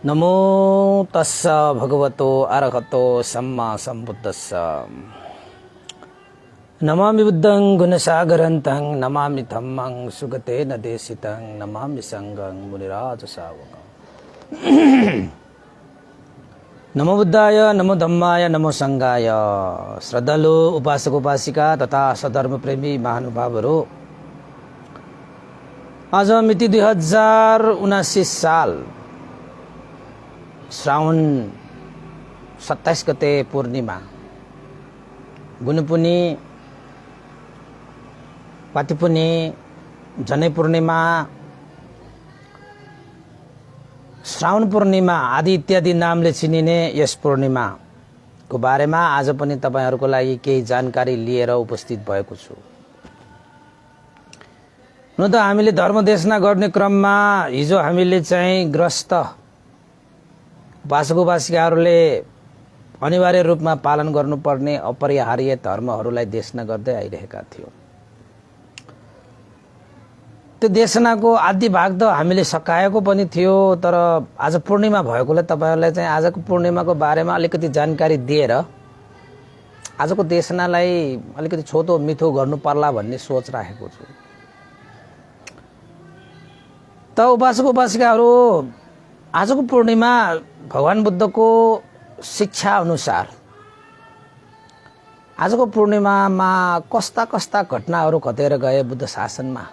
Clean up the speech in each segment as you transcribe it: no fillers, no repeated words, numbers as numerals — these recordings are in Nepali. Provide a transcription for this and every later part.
नमो तस्स भगवतो अरहतो सम्मा सम्बुद्धस्स। नमामि बुद्धं गुणसागरन्तं नमामि धम्मं सुगतेन देशितं नमामि संघं मुनिराज सावकं। नमो बुद्धाय नमो धम्माय नमो संघाय। श्रद्धालु उपासक उपासिका तथा सधर्म प्रेमी महानुभावहरू, आज मिति 2079 साल श्रावण 27 गते पूर्णिमा, गुणपुनी, पातिपुनी, जनै पूर्णिमा, श्रावण पूर्णिमा आदि इत्यादि नामले चिनिने यस पूर्णिमाको बारेमा आज पनि तपाईहरुको लागि केही जानकारी लिएर उपस्थित भएको छु। हुन त हामीले धर्म देशना गर्ने क्रममा हिजो हामीले चाहिँ ग्रस्त उपासक उपासिकाहरूले अनिवार्य रूपमा पालन गर्नुपर्ने अपरिहार्य धर्महरूलाई देशना गर्दै आइरहेका थियौं। त्यो देशनाको आदि भाग त हामीले सकाएको पनि थियो, तर आज पूर्णिमा भएकोले तपाईहरुलाई चाहिँ आजको पूर्णिमाको बारेमा अलिकति जानकारी दिएर आजको देशनालाई अलिकति छोटो मिठो गर्नु पर्ला भन्ने सोच राखेको छु। त उपासक उपासिकाहरू, आजको पूर्णिमा भगवान बुद्धको शिक्षा अनुसार आजको पूर्णिमामा कस्ता कस्ता घटनाहरू घटेर गए बुद्ध शासनमा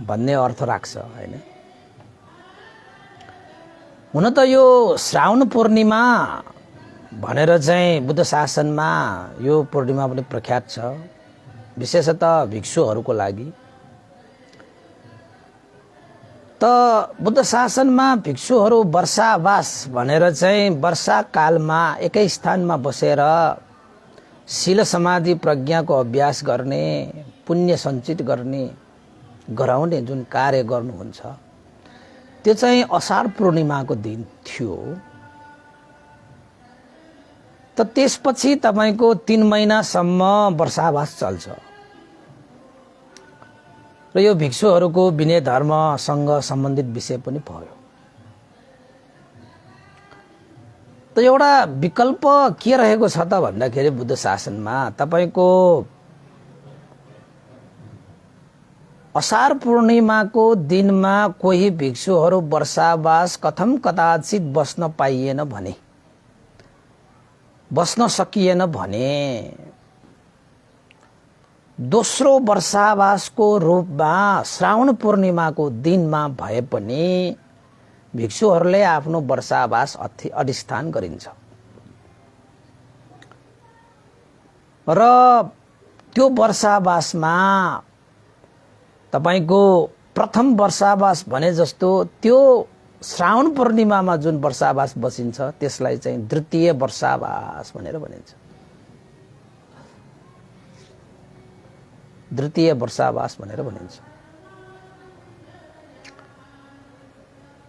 भन्ने अर्थ राख्छ हैन। हुन त यो श्रावण पूर्णिमा भनेर चाहिँ बुद्ध शासनमा यो पूर्णिमा पनि प्रख्यात छ, विशेषतः भिक्षुहरूको लागि। त बुद्ध शासनमा भिक्षुहरू वर्षावास भनेर चाहिँ वर्षा कालमा एकै स्थानमा बसेर शील समाधि प्रज्ञाको अभ्यास गर्ने, पुण्य सञ्चित गर्ने, गराउने जुन कार्य गर्नुहुन्छ त्यो चाहिँ असार पूर्णिमाको दिन थियो। त त्यसपछि तपाईको 3 महिनासम्म वर्षावास चल्छ र यो भिक्षुहरूको विनय धर्मसँग सम्बन्धित विषय पनि भयो। त एउटा विकल्प के रहेको छ त भन्दाखेरि बुद्ध शासनमा तपाईको असार पूर्णिमाको दिनमा कोही भिक्षुहरू वर्षावास कथम कदाचित बस्न पाइएन भने, बस्न सकिएन भने दोस्रो वर्षावासको रूपमा श्रावण पूर्णिमाको दिनमा भए पनि भिक्षुहरूले आफ्नो वर्षावास अधिष्ठान गरिन्छ र त्यो वर्षावासमा तपाईको प्रथम वर्षावास भने जस्तो त्यो श्रावण पूर्णिमामा जुन वर्षावास बसिन्छ त्यसलाई चाहिँ द्वितीय वर्षावास भनेर भनिन्छ। द्वितीय वर्षावास भनेर भनिन्छ।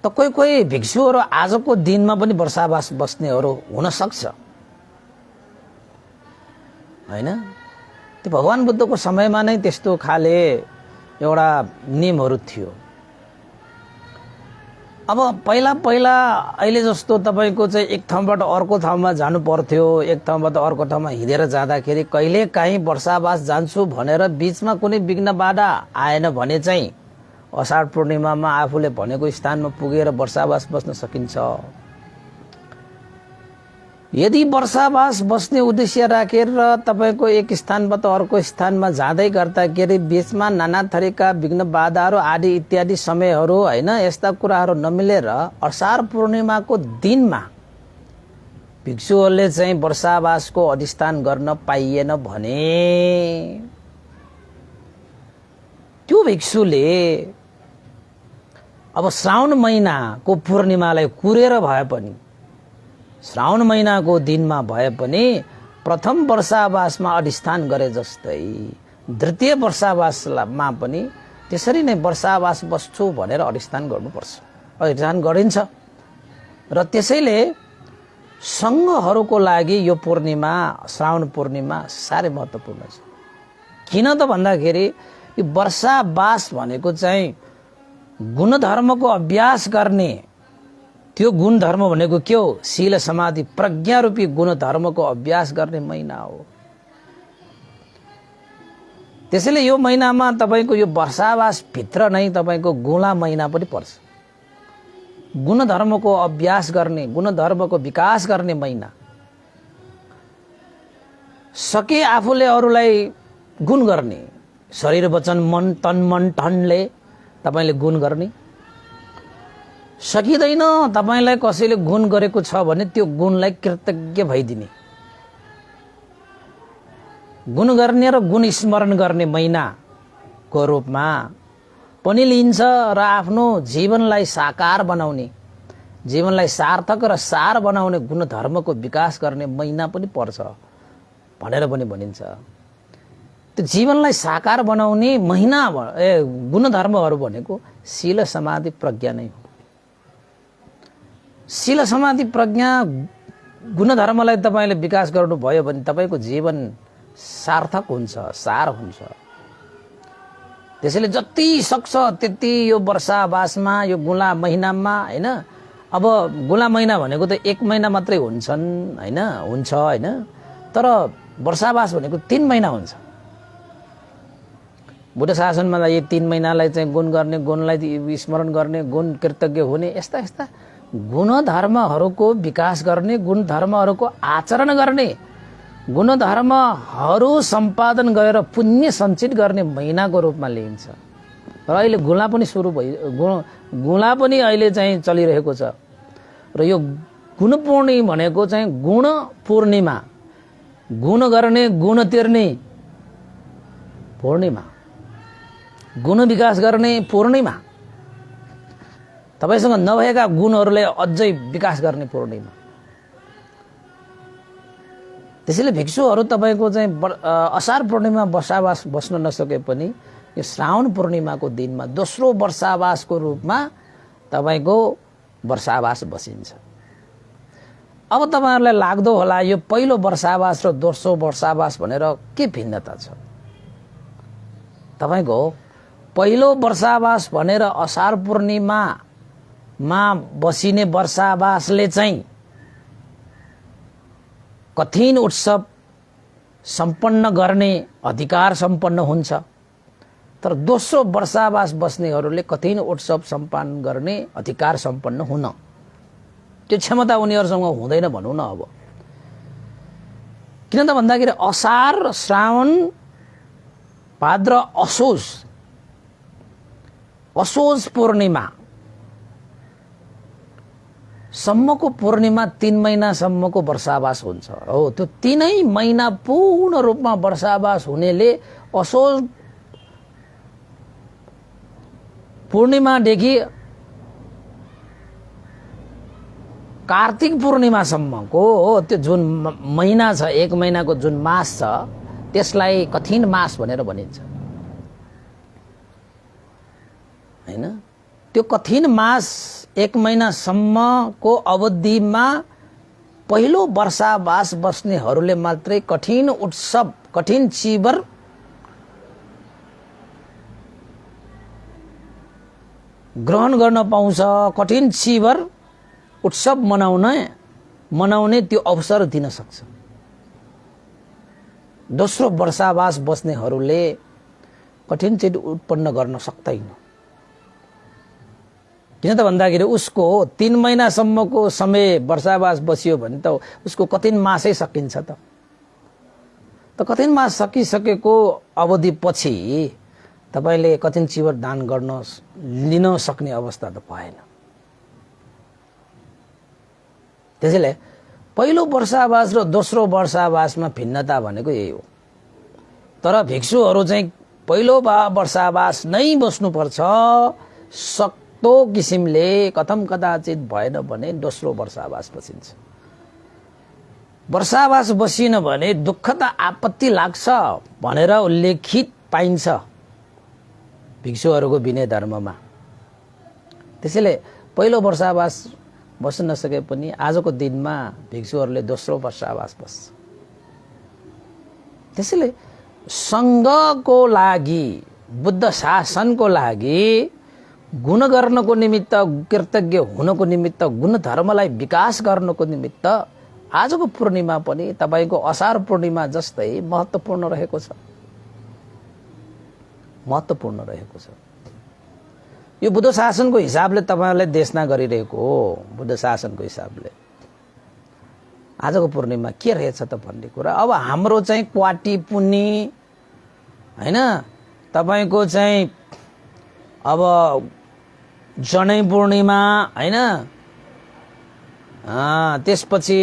त कोही कोही भिक्षुहरू आजको दिनमा पनि वर्षावास बस्नेहरू हुन सक्छ हैन। त्यो भगवान बुद्धको समयमा नै त्यस्तो खाले एउटा नियमहरू थियो। अब पहिला पहिला अहिले जस्तो तपाईको चाहिँ एक ठाउँबाट अर्को ठाउँमा जानु पर्थ्यो, एक ठाउँबाट अर्को ठाउँमा हिँडेर जाँदाखेरि कहिले काहीँ वर्षावास जान्छु भनेर बीचमा कुनै विघ्न बाधा आएन भने चाहिँ अषाढ पूर्णिमामा आफूले भनेको स्थानमा पुगेर वर्षावास बस्न सकिन्छ। यदि वर्षावास बस्ने उद्देश्य राखेर तपाईको एक स्थानबाट अर्को स्थानमा जाँदै गर्दाखेरि बीचमा नाना थरीका विघ्न बाधाहरू आदि इत्यादि समयहरू हैन, यस्ता कुराहरू नमिलेर असार पूर्णिमाको दिनमा भिक्षुहरूले चाहिँ वर्षावासको अधिष्ठान गर्न पाइएन भने त्यो भिक्षुले अब श्रावण महिनाको पूर्णिमालाई कुरेर भए पनि, श्रावण महिनाको दिनमा भए पनि प्रथम वर्षावासमा अधिष्ठान गरे जस्तै द्वितीय वर्षावासमा पनि त्यसरी नै वर्षावास बस्छु भनेर अधिष्ठान गर्नुपर्छ, अधिष्ठान गरिन्छ। र त्यसैले संघहरूको लागि यो पूर्णिमा, श्रावण पूर्णिमा साह्रै महत्त्वपूर्ण छ। किन त भन्दाखेरि यो वर्षावास भनेको चाहिँ गुणधर्मको अभ्यास गर्ने त्यो गुण धर्म भनेको के हो? शील समाधि प्रज्ञा रूपी गुण धर्मको अभ्यास गर्ने महिना हो। त्यसैले यो महिनामा तपाईको यो वर्षावास भित्र नै तपाईको गुणा महिना पनि पर्छ। गुण धर्मको अभ्यास गर्ने, गुण धर्मको विकास गर्ने महिना। सके आफूले अरूलाई गुण गर्ने, शरीर वचन मन तन मन धनले तपाईले गुण गर्ने। सकिँदैन तपाईलाई कसैले गुण गरेको छ भने त्यो गुणलाई कृतज्ञ भइदिने, गुण गर्ने र गुण स्मरण गर्ने महिनाको रूपमा पनि लिन्छ र आफ्नो जीवनलाई साकार बनाउने, जीवनलाई सार्थक र सार बनाउने गुण धर्मको विकास गर्ने महिना पनि पर्छ भनेर पनि भनिन्छ। त्यो जीवनलाई साकार बनाउने महिना गुण धर्महरू भनेको शील समाधि प्रज्ञा नै हो। शील समाधि प्रज्ञा गुण धर्मलाई तपाईले विकास गर्नुभयो भने तपाईको जीवन सार्थक हुन्छ, सार हुन्छ। त्यसैले जति सक्छ त्यति यो वर्षावासमा, यो गुला महिनामा हैन, अब गुला महिना भनेको त 1 महिना मात्रै हुन्छन् हैन, हुन्छ हैन, तर वर्षावास भनेको 3 महिना हुन्छ। बुद्ध शासनमा यो 3 महिनालाई चाहिँ गुण गर्ने, गुणलाई स्मरण गर्ने, गुण कृतज्ञ हुने, यस्ता यस्ता गुण धर्महरूको विकास गर्ने, गुण धर्महरूको आचरण गर्ने, गुण धर्महरू सम्पादन गरेर पुण्य सञ्चित गर्ने महिनाको रूपमा लिइन्छ। र अहिले गुला पनि सुरु गुला पनि अहिले चाहिँ चलिरहेको छ। र यो गुण पूर्णिमा भनेको चाहिँ गुण पूर्णिमा, गुण गर्ने, गुण तिर्ने पूर्णिमा, गुण विकास गर्ने पूर्णिमा, तपाईसँग नभएका गुणहरूलाई अझै विकास गर्ने पूर्णिमा। त्यसैले भिक्षुहरू तपाईको चाहिँ असार पूर्णिमा वर्षावास बस्न नसके पनि यो श्रावण पूर्णिमाको दिनमा दोस्रो वर्षावासको रूपमा तपाईको वर्षावास बसिन्छ। अब तपाईहरुलाई लाग्दो होला यो पहिलो वर्षावास र दोस्रो वर्षावास भनेर के भिन्नता छ? तपाईको पहिलो वर्षावास भनेर असार पूर्णिमामा बसिने वर्षावासले चाहिँ कठिन उत्सव सम्पन्न गर्ने अधिकार सम्पन्न हुन्छ, तर दोस्रो वर्षावास बस्नेहरूले कठिन उत्सव सम्पन्न गर्ने अधिकार सम्पन्न हुन त्यो क्षमता उनीहरुसँग हुँदैन भनौं न। अब किन त भन्दाखेरि असार, श्रावण, भाद्र, असोज पूर्णिमा सम्मको पूर्णिमा 3 महिनासम्मको वर्षावास हुन्छ। हो, त्यो 3 महिना पूर्ण रूपमा वर्षावास हुनेले असोज पूर्णिमादेखि कार्तिक पूर्णिमासम्मको त्यो जुन महिना छ, 1 महिनाको जुन मास छ, त्यसलाई कठिन मास भनेर भनिन्छ हैन। त्यो कठिन मास 1 महिनासम्मको अवधिमा पहिलो वर्षावास बस्नेहरूले मात्रै कठिन उत्सव, कठिन चिवर ग्रहण गर्न पाउँछ, कठिन चिवर उत्सव मनाउने त्यो अवसर दिन सक्छ। दोस्रो वर्षावास बस्नेहरूले कठिन चिज उत्पन्न गर्न सक्दैन। किन त भन्दाखेरि उसको 3 महिनासम्मको समय वर्षावास बसियो भने त उसको कठिन मासै सकिन्छ त कठिन मास सकिसकेको अवधि पछि तपाईले कठिन चिवर दान गर्न लिन सक्ने अवस्था त भएन। त्यसैले पहिलो वर्षावास र दोस्रो वर्षावासमा भिन्नता भनेको यही हो। तर भिक्षुहरू चाहिँ पहिलो वर्षावास नै बस्नुपर्छ, सक्तो किसिमले कथम कदाचित भएन भने दोस्रो वर्षावास बसिन्छ। वर्षावास बसिन भने दुःख त आपत्ति लाग्छ भनेर उल्लेखित पाइन्छ भिक्षुहरूको विनय धर्ममा। त्यसैले पहिलो वर्षावास बस्न नसके पनि आजको दिनमा भिक्षुहरूले दोस्रो वर्षावास बस्छ। त्यसैले संघको लागि, बुद्ध शासनको लागि गुण गर्नको निमित्त, कृतज्ञ हुनको निमित्त, गुण धर्मलाई विकास गर्नको निमित्त आजको पूर्णिमा पनि तपाईको असार पूर्णिमा जस्तै महत्त्वपूर्ण रहेको छ। महत्त्वपूर्ण रहेको छ। यो बुद्ध शासनको हिसाबले तपाईहरुले देशना गरिरहेको हो। बुद्ध शासनको हिसाबले आजको पूर्णिमा के रहेछ त भन्ने कुरा। अब हाम्रो चाहिँ क्वाटी पुनी हैन, तपाईको चाहिँ अब जनै पूर्णिमा हैन, त्यसपछि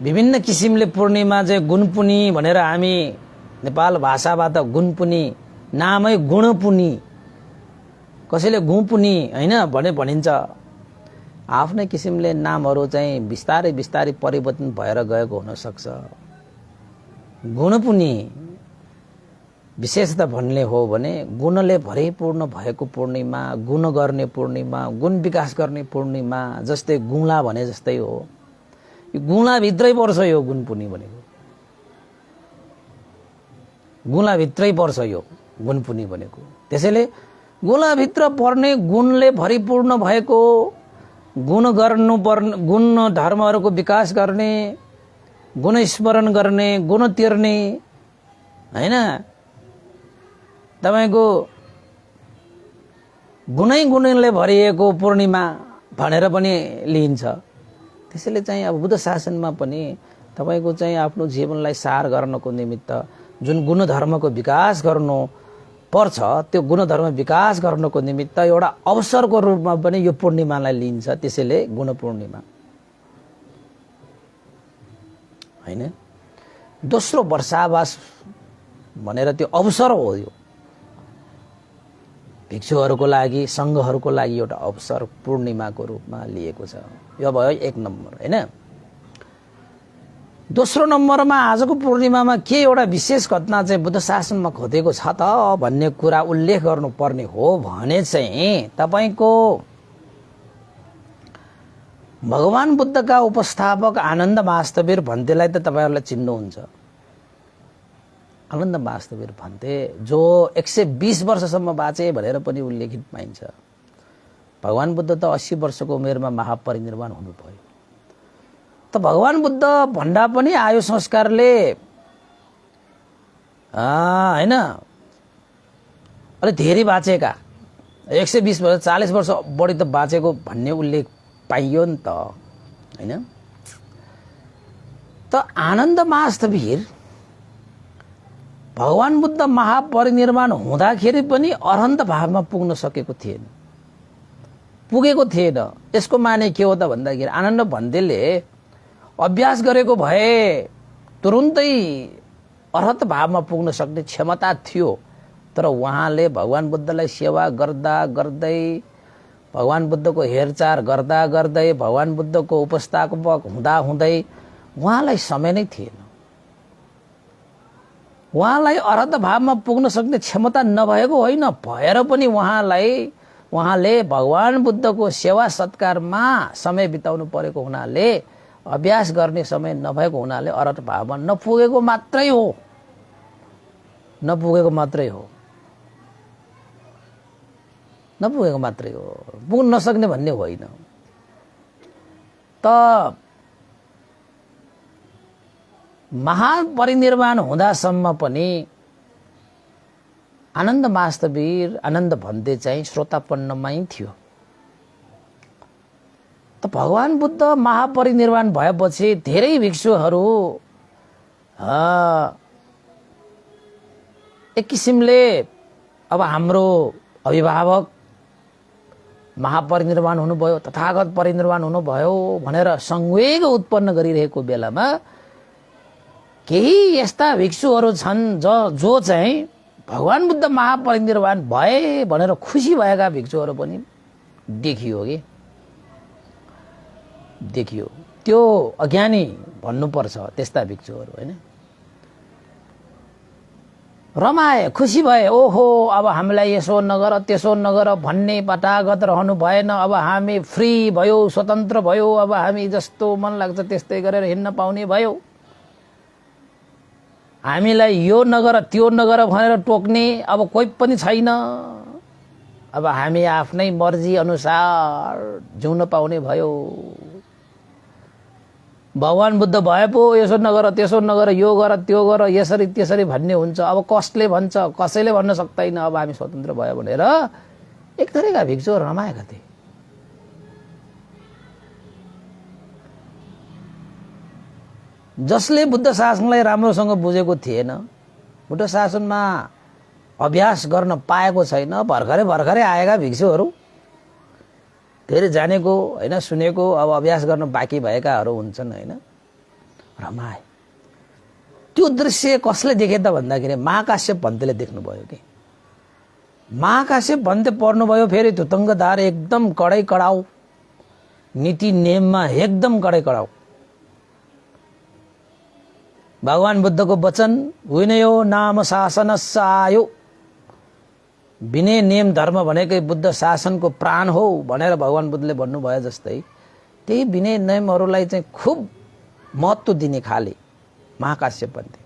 विभिन्न किसिमले पूर्णिमा चाहिँ गुणपुनी भनेर हामी नेपाल भाषाबाट गुणपुनी, नामै गुणपुनी, कसैले गुपुनी हैन भने भनिन्छ। आफ्नै किसिमले नामहरू चाहिँ बिस्तारै बिस्तारै परिवर्तन भएर गएको हुन सक्छ। गुणपुनी विशेषता भन्ने हो भने गुणले भरिपूर्ण भएको पूर्णिमा, गुण गर्ने पूर्णिमा, गुण विकास गर्ने पूर्णिमा, जस्तै गुला भने जस्तै हो। यो गुला भित्रै पर्छ यो गुणपुनी भनेको, गुला भित्रै पर्छ यो गुणपुनी भनेको। त्यसैले गुला भित्र पर्ने गुणले भरिपूर्ण भएको, गुण गर्नुपर्ने, गुण धर्महरूको विकास गर्ने, गुण स्मरण गर्ने, गुण तिर्ने हैन, तपाईको गुणै गुणले भरिएको पूर्णिमा भनेर पनि लिइन्छ। त्यसैले चाहिँ अब बुद्ध शासनमा पनि तपाईको चाहिँ आफ्नो जीवनलाई सार गर्नको निमित्त जुन गुण धर्मको विकास गर्नु पर्छ, त्यो गुण धर्म विकास गर्नको निमित्त एउटा अवसरको रूपमा पनि यो पूर्णिमालाई लिइन्छ। त्यसैले गुण पूर्णिमा हैन, दोस्रो वर्षावास भनेर त्यो अवसर हो। यो भिक्षुहरूको लागि, संघहरूको लागि एउटा अवसर पूर्णिमाको रूपमा लिएको छ। यो भयो एक नम्बर हैन। दोस्रो नम्बरमा आजको पूर्णिमामा के एउटा विशेष घटना चाहिँ बुद्ध शासनमा घटेको छ त भन्ने कुरा उल्लेख गर्नुपर्ने हो भने चाहिँ तपाईको भगवान बुद्धका उपस्थापक आनन्द वास्तवीर भन्तेलाई त तपाईहरुले चिन्नुहुन्छ। आनन्द वास्तवीर भन्ते जो 120 वर्षसम्म बाँचे भनेर पनि उल्लेखित पाइन्छ। भगवान बुद्ध त 80 वर्षको उमेरमा महापरिनिर्वाण हुनुभयो। त भगवान बुद्ध भन्दा पनि आयु संस्कारले हैन अलि धेरै बाँचेका, 120 वर्ष 40 वर्ष बढी त बाँचेको भन्ने उल्लेख पाइयो नि त हैन। त आनन्द वास्तवीर भगवान बुद्ध महापरिनिर्वाण हुँदाखेरि पनि अरहन्त भावमा पुग्न सकेको थिएन, पुगेको थिएन। यसको माने के हो त भन्दाखेरि आनन्द भन्तेले अभ्यास गरेको भए तुरुन्तै अरहत भावमा पुग्न सक्ने क्षमता थियो। तर उहाँले भगवान बुद्धलाई सेवा गर्दा गर्दै, भगवान बुद्धको हेरचाह गर्दा गर्दै, भगवान बुद्धको उपस्थापक हुँदा हुँदै उहाँलाई समय नै थिएन। उहाँलाई अरहत भावमा पुग्न सक्ने क्षमता नभएको होइन, भएर पनि उहाँले भगवान बुद्धको सेवा सत्कारमा समय बिताउनु परेको हुनाले, अभ्यास गर्ने समय नभएको हुनाले अरहत भावमा नपुगेको मात्रै हो, नपुगेको मात्रै हो, नपुगेको मात्रै हो, पुग्न नसक्ने भन्ने होइन। त महापरिनिर्वाण हुँदासम्म पनि आनन्द वास्तवीर, आनन्द भन्ते चाहिँ श्रोतापन्नमै थियो। त भगवान बुद्ध महापरिनिर्वाण भएपछि धेरै भिक्षुहरू एक किसिमले अब हाम्रो अभिभावक महापरिनिर्वाण हुनुभयो, तथागत परिनिर्वाण हुनुभयो भनेर संवेग उत्पन्न गरिरहेको बेलामा केही यस्ता भिक्षुहरू छन् जो चाहिँ भगवान बुद्ध महापरिनिर्वाण भए भनेर खुसी भएका भिक्षुहरू पनि देखियो। त्यो अज्ञानी भन्नुपर्छ त्यस्ता भिक्षुहरू हैन। रमाए, खुसी भए, ओहो अब हामीलाई यसो नगर त्यसो नगर भन्ने पटागत रहनु भएन। अब हामी फ्री भयो, स्वतन्त्र भयो, अब हामी जस्तो मन लाग्छ त्यस्तै गरेर हिँड्न पाउने भयो। हामीलाई यो नगर त्यो नगर भनेर टोक्ने अब कोही पनि छैन अब हामी आफ्नै मर्जी अनुसार जिउन पाउने भयो। भगवान बुद्ध भए पो यसो नगर त्यसो नगर यो गर त्यो गर यसरी त्यसरी भन्ने हुन्छ। अब कसले भन्छ, कसैले भन्न सक्दैन अब हामी स्वतन्त्र भयो भनेर एक थरीका भिक्षुहरू रमाएका थिए। जसले बुद्ध शासनलाई राम्रोसँग बुझेको थिएन, बुद्ध शासनमा अभ्यास गर्न पाएको छैन, भर्खरै आएका भिक्षुहरू, धेरै जानेको होइन सुनेको अब अभ्यास गर्न बाँकी भएकाहरू हुन्छन् होइन, रमाए। त्यो दृश्य कसले देखे त भन्दाखेरि महाकाश्यप भन्तेले देख्नुभयो कि। महाकाश्यप भन्ते पढ्नुभयो, फेरि धुतङ्गधार एकदम कडै कडाउ, नीति नियममा एकदम कडै कडाउ। भगवान बुद्धको वचन विनयो नाम शासनस्य आयो, विनय नियम धर्म भनेकै बुद्ध शासनको प्राण हो भनेर भगवान बुद्धले भन्नुभयो जस्तै त्यही विनय नियमहरूलाई चाहिँ खुब महत्त्व दिने खाले महाकाश्यप भन्थे।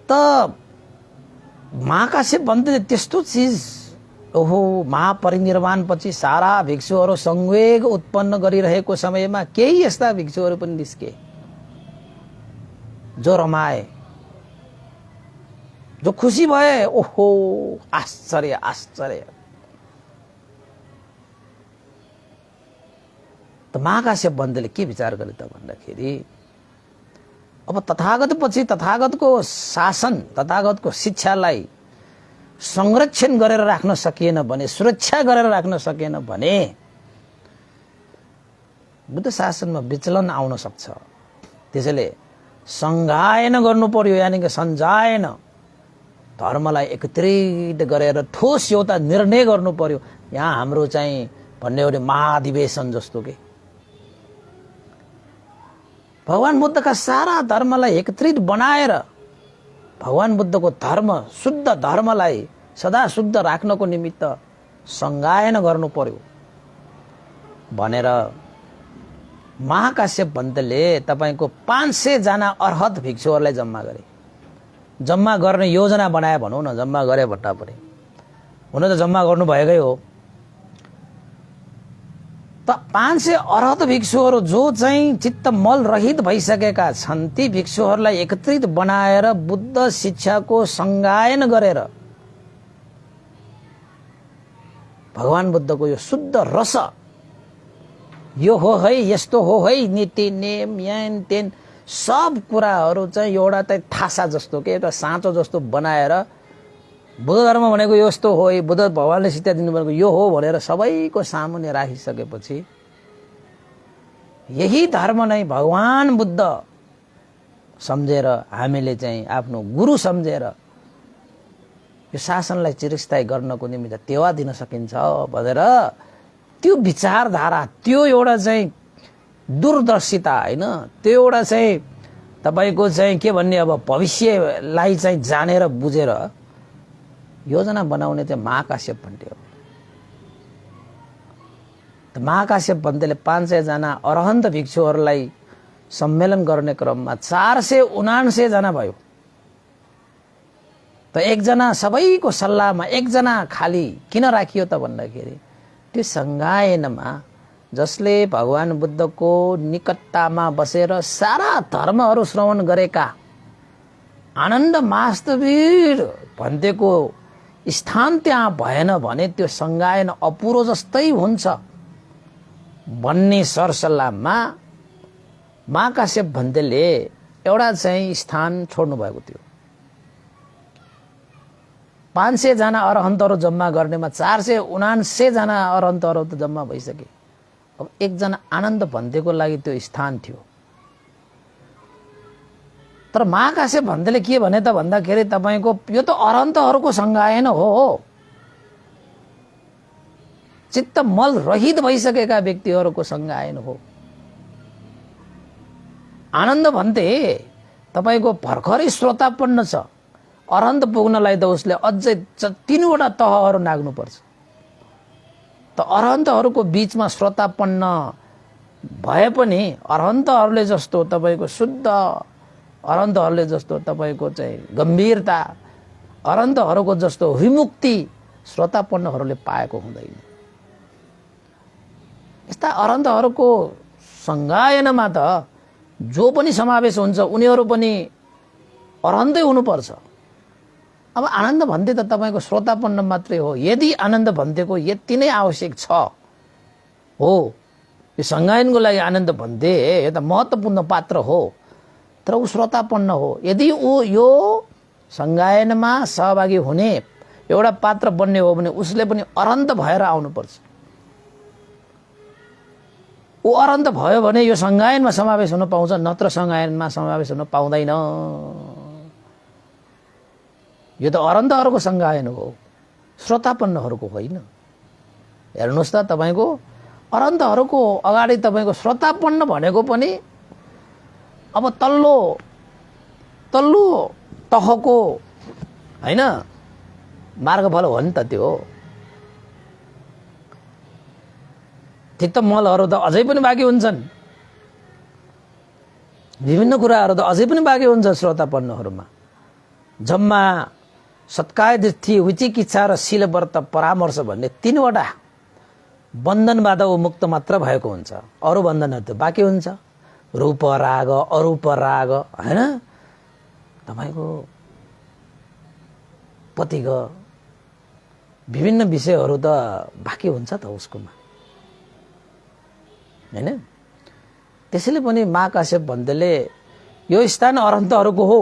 त महाकाश्यप भन्थे त्यस्तो चिज, ओहो महापरिनिर्वाण पछि सारा भिक्षुहरू संवेग उत्पन्न गरिरहेको समयमा केही यस्ता भिक्षुहरू पनि निस्के जो रमाए, जो खुसी भए। ओहो आश्चर्य आश्चर्य। त महाकाश्यप बन्देले के विचार गरे त भन्दाखेरि अब तथागत पछि तथागतको शासन, तथागतको शिक्षालाई संरक्षण गरेर राख्न सकिएन भने, सुरक्षा गरेर राख्न सकिएन भने बुद्ध शासनमा विचलन आउन सक्छ। त्यसैले संघायन गर्नु पर्यो, यानि कि सञ्जायन, धर्मलाई एकत्रित गरेर ठोस एउटा निर्णय गर्नु पर्यो। यहाँ हाम्रो चाहिँ भन्ने हो भने महाधिवेशन जस्तो के भगवान बुद्धका सारा धर्मलाई एकत्रित बनाएर भगवान बुद्धको धर्म, शुद्ध धर्मलाई सदा शुद्ध राख्नको निमित्त संगायन गर्नु पर्यो भनेर महाकाश्यप भन्तेले तपाईको 500 जना अर्हत भिक्षुहरूलाई जम्मा गरे। जम्मा गर्ने योजना बनाए भनौँ न, जम्मा गरे भट्टा परे। हुन त जम्मा गर्नु भएकै हो। त 500 अर्हत भिक्षुहरू जो चाहिँ चित्त मल रहित भइसकेका छन्, ती भिक्षुहरूलाई एकत्रित बनाएर बुद्ध शिक्षाको संगायन गरेर भगवान बुद्धको यो शुद्ध रस, यो हो है, यस्तो हो है, नीति नियम यान तेन सब कुराहरू चाहिँ एउटा चाहिँ थासा जस्तो के एउटा साँचो जस्तो बनाएर बुद्ध धर्म भनेको यस्तो हो, बुद्ध भगवानले शिक्षा दिनुभएको यो हो भनेर सबैको सामुन्ने राखिसकेपछि यही धर्म नै भगवान बुद्ध सम्झेर हामीले चाहिँ आफ्नो गुरु सम्झेर यो शासनलाई चिरस्थायी गर्नको निमित्त टेवा दिन सकिन्छ भनेर त्यो विचारधारा, त्यो एउटा चाहिँ दूरदर्शिता होइन, त्यो एउटा चाहिँ तपाईको चाहिँ के भन्ने अब भविष्यलाई चाहिँ जानेर बुझेर योजना बनाउने चाहिँ महाकाश्यप भन्थे हो। त महाकाश्यप भन्तेले 500 जना अरहन्त भिक्षुहरूलाई सम्मेलन गर्ने क्रममा 479 जना भयो। त एकजना सबैको सल्लाहमा एकजना खाली किन राखियो त भन्दाखेरि त्यो संगायनमा जसले भगवान बुद्धको निकटतामा बसेर सारा धर्महरू श्रवण गरेका आनन्द वास्तविक भन्तेको स्थान त्यहाँ भएन भने त्यो संगायन अपुरो जस्तै हुन्छ भन्ने सरसल्लाहमा महाकाश्यप भन्तेले एउटा चाहिँ स्थान छोड्नु भएको थियो। 500 जना अरहन्तहरू जम्मा गर्नेमा 479 जना अरहन्तहरू त जम्मा भइसके। अब एकजना आनन्द भन्तेको लागि त्यो स्थान थियो। तर महाकाश्यप भन्तेले के भने त भन्दाखेरि तपाईको यो त अरहन्तहरूको संगायन हो, चित्त मल रहित भइसकेका व्यक्तिहरूको संगायन हो। आनन्द भन्ते तपाईको भर्खरै श्रोतापन्न छ, अरहन्त पुग्नलाई त उसले अझै 3 वटा तहहरू नाग्नु पर्छ। त अरहन्तहरूको बीचमा श्रोतापन्न भए पनि अरहन्तहरूले जस्तो तपाईको शुद्ध, अरहन्तहरूले जस्तो तपाईको चाहिँ गम्भीरता, अरन्तहरूको जस्तो विमुक्ति श्रोतापन्नहरूले पाएको हुँदैन। यस्ता अरन्तहरूको संगायनमा त जो पनि समावेश हुन्छ उनीहरू पनि अरन्तै हुनुपर्छ। अब आनन्द भन्ते त तपाईँको श्रोतापन्न मात्रै हो। यदि आनन्द भन्तेको यति नै आवश्यक छ हो, यो संगायनको लागि आनन्द भन्ते यो त महत्त्वपूर्ण पात्र हो, तर ऊ श्रोतापन्न हो। यदि ऊ यो संगायनमा सहभागी हुने एउटा पात्र बन्ने हो भने उसले पनि अरन्त भएर आउनुपर्छ। ऊ अरन्त भयो भने यो संगायनमा समावेश हुन पाउँछ, नत्र संगायनमा समावेश हुन पाउँदैन। यो त अरन्तहरूको संगायन हो, श्रोतापन्नहरूको होइन। हेर्नुहोस् त, तपाईँको अरन्तहरूको अगाडि तपाईँको श्रोतापन्न भनेको पनि अब तल्लो तहको होइन मार्गफल हो नि त त्यो। चित्तमलहरू त अझै पनि बाँकी हुन्छन्, विभिन्न कुराहरू त अझै पनि बाँकी हुन्छ श्रोतापन्नहरूमा। जम्मा सत्काय दृष्टि विचिकित्सा र शीलव्रत परामर्श भन्ने 3वटा बन्धनबाट ऊ मुक्त मात्र भएको हुन्छ। अरू बन्धनहरू त बाँकी हुन्छ, रूप राग अरूप राग होइन, तपाईँको पतिको विभिन्न विषयहरू त बाँकी हुन्छ त उसकोमा होइन। त्यसैले पनि महाकाश्यप भन्तेले यो स्थान अरन्तहरूको हो।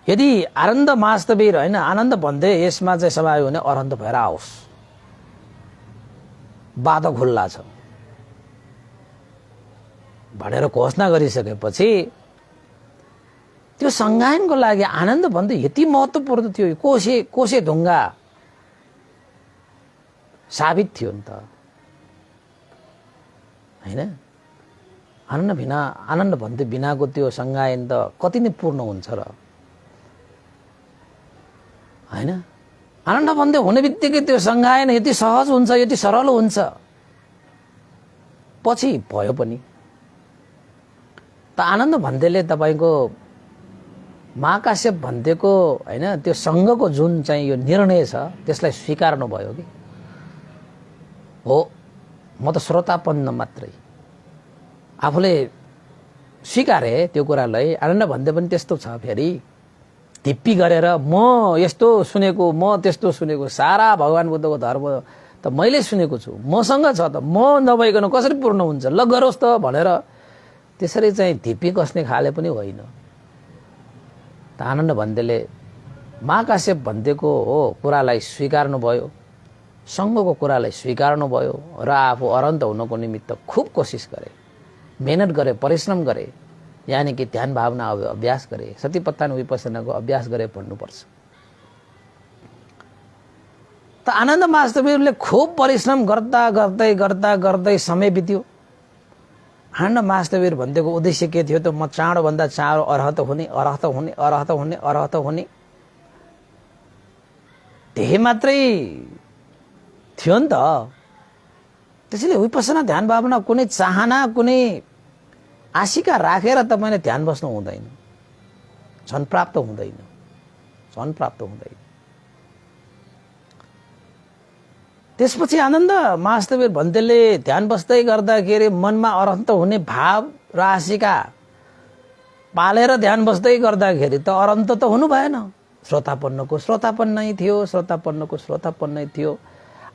यदि आनन्द महास्तवीर होइन आनन्द भन्दै यसमा चाहिँ समायो भने अरन्त भएर आओस्, बाटो खुल्ला छ भनेर घोषणा गरिसकेपछि त्यो संगायनको लागि आनन्द भन्दै यति महत्त्वपूर्ण थियो। कोसे ढुङ्गा साबित थियो नि त होइन। आनन्द भन्दै बिनाको त्यो संगायन त कति नै पूर्ण हुन्छ र होइन। आनन्द भन्दै हुने बित्तिकै त्यो संगायन यति सहज हुन्छ, यति सरल हुन्छ, पछि भयो पनि। त आनन्द भन्दैले तपाईँको महाकाश्यप भन्दैको होइन त्यो सङ्घको जुन चाहिँ यो निर्णय छ त्यसलाई स्वीकार्नु भयो कि हो, म त श्रोतापन्न मात्रै। आफूले स्वीकारे त्यो कुरालाई। आनन्द भन्दै पनि त्यस्तो छ, फेरि धिप्पी गरेर म यस्तो सुनेको, म त्यस्तो सुनेको, सारा भगवान् बुद्धको धर्म त मैले सुनेको छु, मसँग छ त, म नभइकन कसरी पूर्ण हुन्छ, ल गरोस् त भनेर त्यसरी चाहिँ धिप्पी कस्ने खाले पनि होइन। त आनन्द भन्दैले महाकाश्यप भन्दैको हो कुरालाई स्वीकार्नु भयो, सङ्घको कुरालाई स्वीकार्नु भयो र आफू अरन्त हुनको निमित्त खुब कोसिस गरे, मेहनत गरे, परिश्रम गरे, यानि कि ध्यान भावना अभ्यास गरे, सतिपत्थान विपसनाको अभ्यास गरे भन्नुपर्छ। त आनन्द महास्तवीरले खुब परिश्रम गर्दा गर्दै गर्दा गर्दै समय बित्यो। आनन्द महास्तवीर भन्दैको उद्देश्य के थियो त? म चाँडोभन्दा चाँडो अर्हत हुने, अर्हत हुने, अर्हत हुने, अर्हत हुने, त्यही मात्रै थियो नि त। त्यसैले विपसना ध्यान भावना कुनै चाहना, कुनै आशिका राखेर तपाईँले ध्यान बस्नु हुँदैन, झन् प्राप्त हुँदैन, झन् प्राप्त हुँदैन। त्यसपछि आनन्द महास्तवीर भन्तेले ध्यान बस्दै गर्दाखेरि मनमा अरहन्त हुने भाव र आशिका पालेर ध्यान बस्दै गर्दाखेरि त अरहन्त त हुनु भएन। श्रोतापन्नको श्रोतापन्नै थियो, श्रोतापन्नको श्रोतापन्नै थियो।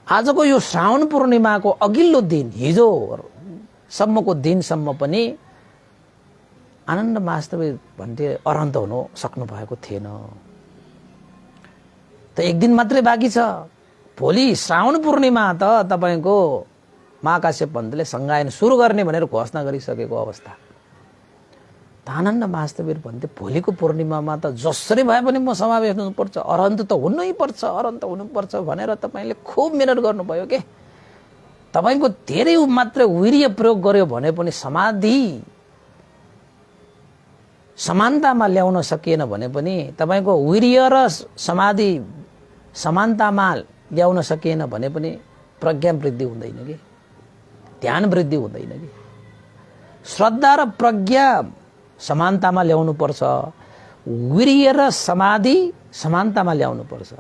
आजको यो श्रावण पूर्णिमाको अघिल्लो दिन, हिजोसम्मको दिनसम्म पनि आनन्द महास्तवीर भन्थे अरहन्त हुनु सक्नु भएको थिएन। त एक दिन मात्रै बाँकी छ। भोलि श्रावण पूर्णिमा त तपाईँको महाकाश्यप भन्तेले संगायन सुरु गर्ने भनेर घोषणा गरिसकेको अवस्था। त आनन्द महास्तवीर भन्थे भोलिको पूर्णिमामा त जसरी भए पनि म समावेश हुनुपर्छ, अरहन्त त हुनै पर्छ, अरहन्त हुनुपर्छ भनेर तपाईँले खुब मेहनत गर्नुभयो के। तपाईँको धेरै मात्र वीर्य प्रयोग गर्यो भने पनि समाधि समानतामा ल्याउन सकिएन भने पनि, तपाईँको वीर्य र समाधि समानतामा ल्याउन सकिएन भने पनि प्रज्ञा वृद्धि हुँदैन कि, ध्यान वृद्धि हुँदैन कि। श्रद्धा र प्रज्ञा समानतामा ल्याउनु पर्छ। वीर्य र समाधि समानतामा ल्याउनुपर्छ।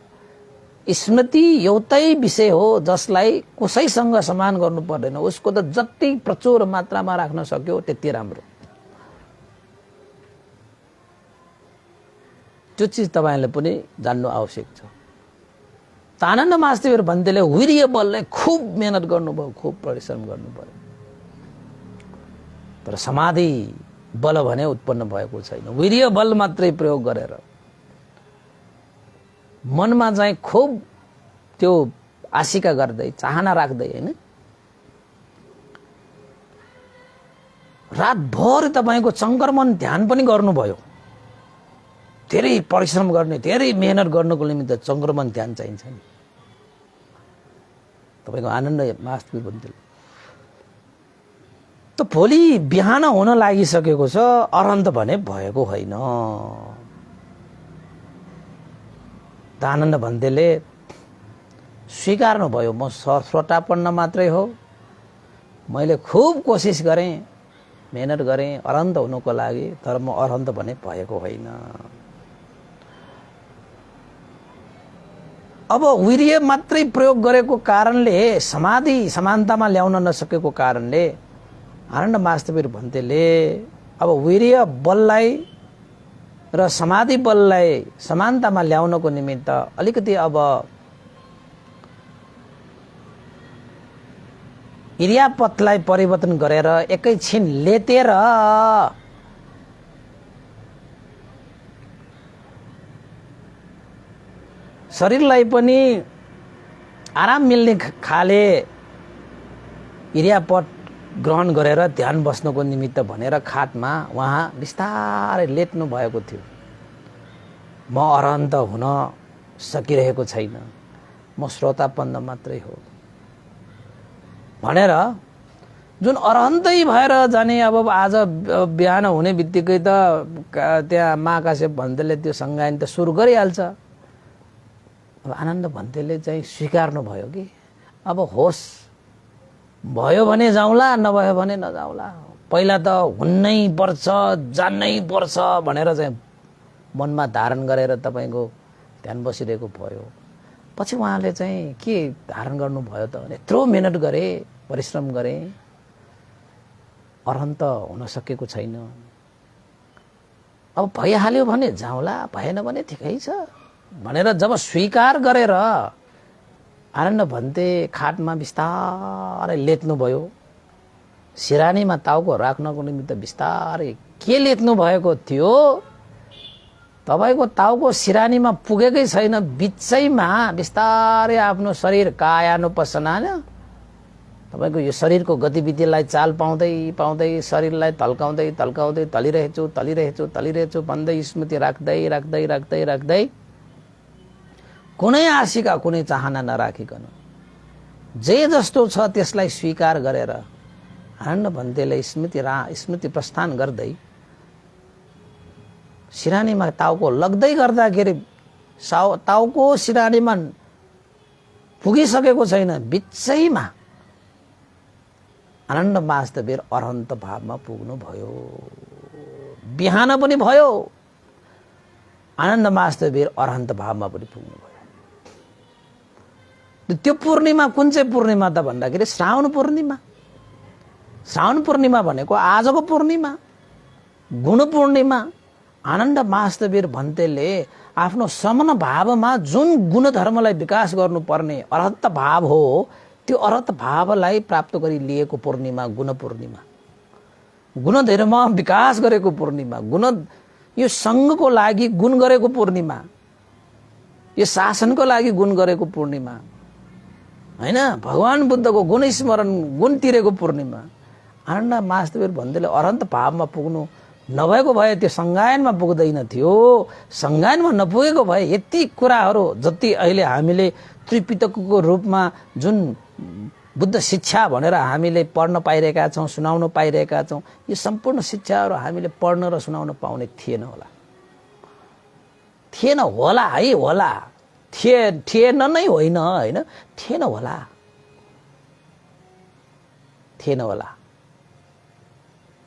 स्मृति एउटै विषय हो जसलाई कसैसँग समान गर्नु पर्दैन, उसको त जति प्रचुर मात्रामा राख्न सक्यो त्यति राम्रो। त्यो चिज तपाईले पनि जान्नु आवश्यक छ। आनन्द महादेव भन्तेले वीर्य बललाई खूब मेहनत गर्नुभयो, खूब परिश्रम गर्नुभयो, तर समाधि बल भने उत्पन्न भएको छैन। वीर्य बल मात्रै प्रयोग गरेर मनमा चाहिँ खूब त्यो आशिका गर्दै चाहना राख्दै हैन, रातभर तपाईको चङ्क्रमण ध्यान पनि गर्नुभयो। धेरै परिश्रम गर्ने, धेरै मेहनत गर्नको निमित्त चङ्क्रमण ध्यान चाहिन्छ नि। तपाईको आनन्द महादेव भन्थे त भोलि बिहान हुन लागिसकेको छ, अरहन्त भने भएको होइन। आनन्द भन्तेले स्वीकार्नु भयो, म श्रोतापन्न मात्रै हो, मैले खूब कोसिस गरेँ, मेहनत गरेँ अरहन्त हुनुको लागि, तर म अरहन्त भने भएको होइन। अब वीर्य मात्रै प्रयोग गरेको कारणले, समाधि समानतामा ल्याउन नसकेको कारणले आनन्द महादेव भन्तेले अब वीर्य बललाई र समाधि बललाई समानतामा ल्याउनको निमित्त अलिकति अब इरियापतलाई परिवर्तन गरेर एकैछिन लेतेर शरीरलाई पनि आराम मिल्ने खाले इरियापत ग्रहण गरेर ध्यान बस्नको निमित्त भनेर खाटमा उहाँ बिस्तारै लेट्नु भएको थियो। म अरहन्त हुन सकिरहेको छैन, म श्रोतापन्न मात्रै हो भनेर जुन अरहन्तै भएर जाने अब आज बिहान हुने बित्तिकै त त्यहाँ महाकाश्यप भन्तेले त्यो संज्ञान त सुरु गरिहाल्छ। अब आनन्द भन्तेले चाहिँ स्वीकार्नु भयो कि अब होस्, भयो भने जाउँला, नभयो भने नजाउँला, पहिला त हुनै पर्छ, जान्नै पर्छ भनेर चाहिँ मनमा धारण गरेर तपाईको ध्यान बसिरहेको भयो। पछि उहाँले चाहिँ के धारण गर्नुभयो त भने यत्रो मेहनत गरे, परिश्रम गरे, अरहन्त हुन सकेको छैन। अब भइहाल्यो भने जाउँला, भएन भने ठिकै छ भनेर जब स्वीकार गरेर आनन्द भन्ते खाटमा बिस्तारै लेट्नुभयो। सिरानीमा टाउको राख्नको निमित्त बिस्तारै के लेट्नु भएको थियो, तपाईको टाउको सिरानीमा पुगेकै छैन, बिचैमा बिस्तारै आफ्नो शरीर कायानुपसना, तपाईको यो शरीरको गतिविधिलाई चाल पाउँदै पाउँदै शरीरलाई तल्काउँदै तल्काउँदै तलिरहेछु भन्दै स्मृति राख्दै राख्दै राख्दै राख्दै कुनै आशिका कुनै चाहना नराखिकन जे जस्तो छ त्यसलाई स्वीकार गरेर आनन्द भन्तेले स्मृति प्रस्थान गर्दै सिरानीमा टाउको लग्दै गर्दाखेरि टाउको सिरानीमा पुगिसकेको छैन, बिचैमा आनन्द महादेव अरहन्त भावमा पुग्नु भयो। बिहान पनि भयो, आनन्द महादेव अरहन्त भावमा पनि पुग्नु भयो। त्यो पूर्णिमा कुन चाहिँ पूर्णिमा त भन्दाखेरि श्रावण पूर्णिमा। श्रावण पूर्णिमा भनेको आजको पूर्णिमा, गुण पूर्णिमा। आनन्द महादेव भन्तेले आफ्नो समन भावमा जुन गुणधर्मलाई विकास गर्नुपर्ने अरहत भाव हो, त्यो अरहत भावलाई प्राप्त गरी लिएको पूर्णिमा गुण पूर्णिमा। गुणधर्म विकास गरेको पूर्णिमा, गुण यो सङ्घको लागि गुण गरेको पूर्णिमा, यो शासनको लागि गुण गरेको पूर्णिमा हैन, भगवान बुद्धको गुण स्मरण गुण तिरेको पूर्णिमा। आनन्द महादेव भन्तेले अरहन्त भावमा पुग्नु नभएको भए त्यो संज्ञानमा पुग्दैन थियो। संज्ञानमा नपुगेको भए यति कुराहरू जति अहिले हामीले त्रिपिटकको रूपमा जुन बुद्ध शिक्षा भनेर हामीले पढ्न पाइरहेका छौँ, सुनाउन पाइरहेका छौँ, यो सम्पूर्ण शिक्षाहरू हामीले पढ्न र सुनाउन पाउने थिएन होला। थिएन होला है, होला थिएन नै होइन हैन, थिएन होला, थिएन होला।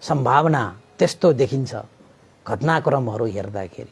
सम्भावना त्यस्तो देखिन्छ घटनाक्रमहरू हेर्दाखेरि।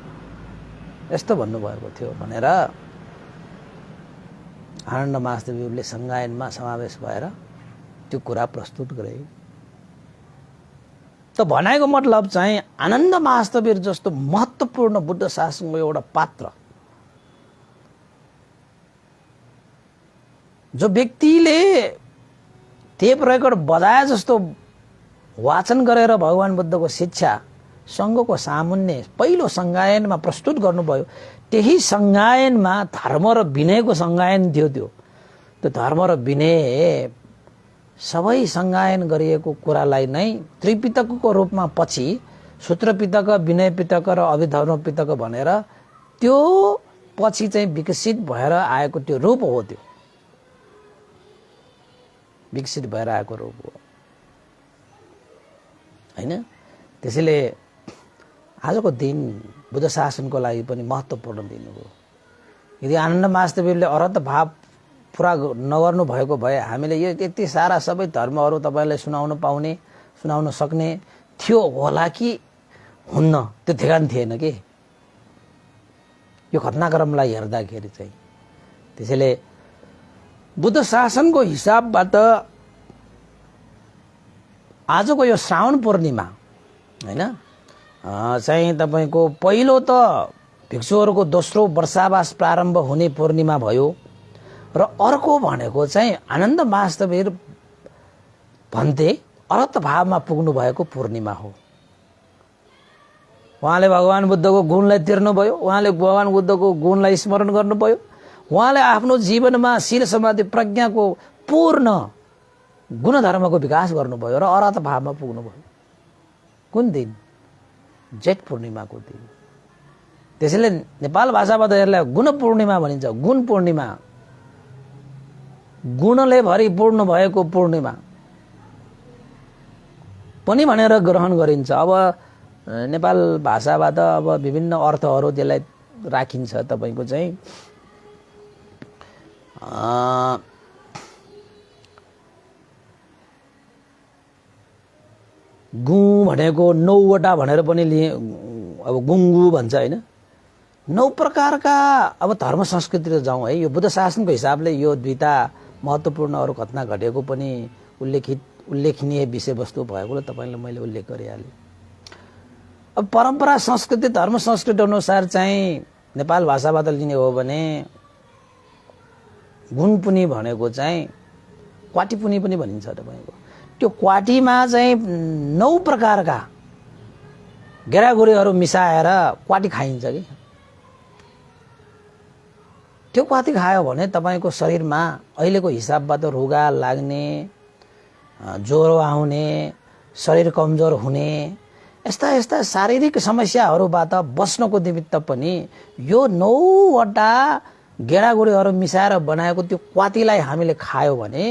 यस्तो भन्नुभएको थियो भनेर आनन्द महास्तवीरले संगायनमा समावेश भएर त्यो कुरा प्रस्तुत गरे। त भनाइको मतलब चाहिँ आनन्द महास्तवीर जस्तो महत्त्वपूर्ण बुद्ध शासनको एउटा पात्र, जो व्यक्तिले टेप रेकर्ड बजाए जस्तो वाचन गरेर भगवान बुद्धको शिक्षा सङ्घको सामुन्ने पहिलो संगायनमा प्रस्तुत गर्नुभयो। त्यही संगायनमा धर्म र विनयको संगायन थियो। त्यो धर्म र विनय सबै संगायन गरिएको कुरालाई नै त्रिपिटकको रूपमा पछि सूत्र पिटक, विनय पिटक र अभिधर्म पिटक भनेर त्यो पछि चाहिँ विकसित भएर आएको त्यो रूप हो। त्यो विकसित भएर आएको रूप हो हैन। त्यसैले आजको दिन बुद्ध शासनको लागि पनि महत्त्वपूर्ण दिन हो। यदि आनन्द महास्तवीरले अरहत भाव पुरा नगर्नु भएको भए हामीले यो यति सारा सबै धर्महरू तपाईलाई सुनाउन सक्ने थियो होला कि हुन्न, त्यो ठेगान थिएन के यो घटनाक्रमलाई हेर्दाखेरि चाहिँ। त्यसैले बुद्ध शासनको हिसाबबाट आजको यो श्रावण पूर्णिमा हैन चाहिँ तपाईको पहिलो त भिक्षुहरूको दोस्रो वर्षावास प्रारम्भ हुने पूर्णिमा भयो र अर्को भनेको चाहिँ आनन्द महास्तवीर भन्थे अरहत भावमा पुग्नु भएको पूर्णिमा हो। उहाँले भगवान बुद्धको गुणलाई तिर्नुभयो, उहाँले भगवान बुद्धको गुणलाई स्मरण गर्नुभयो, उहाँले आफ्नो जीवनमा शील समाधि प्रज्ञाको पूर्ण गुणधर्मको विकास गर्नुभयो र अरहत भावमा पुग्नुभयो। कुन दिन? जेठ पूर्णिमाको दिन। त्यसैले नेपाल भाषाबाट यसलाई गुण पूर्णिमा भनिन्छ। गुण पूर्णिमा, गुणले भरिपूर्ण भएको पूर्णिमा पनि भनेर ग्रहण गरिन्छ। अब नेपाल भाषाबाट अब विभिन्न अर्थहरू त्यसलाई राखिन्छ। तपाईको चाहिँ गु भनेको 9वटा भनेर पनि अब गुङ्गु भन्छ हैन। 9 प्रकारका अब धर्म संस्कृतितिर जाउँ है। यो बुद्ध शासनको हिसाबले यो दुईटा महत्त्वपूर्ण अरू घटना घटेको पनि उल्लेखनीय विषयवस्तु भएकोले तपाईलाई मैले उल्लेख गरिहालेँ। अब परम्परा संस्कृति धर्म संस्कृति अनुसार चाहिँ नेपाल भाषाबाट लिने हो भने गुणपुनी भनेको चाहिँ क्वाटीपुनी पनि भनिन्छ तपाईको। त्यो क्वाटीमा चाहिँ 9 प्रकारका गेडागुडीहरू मिसाएर क्वाटी खाइन्छ कि। त्यो क्वाटी खायो भने तपाईको शरीरमा अहिलेको हिसाबबाट रुगा लाग्ने, ज्वरो आउने, शरीर कमजोर हुने यस्ता शारीरिक समस्याहरूबाट बस्नको निमित्त पनि यो 9 वटा गेडागुडीहरू मिसाएर बनाएको त्यो क्वाटीलाई हामीले खायो भने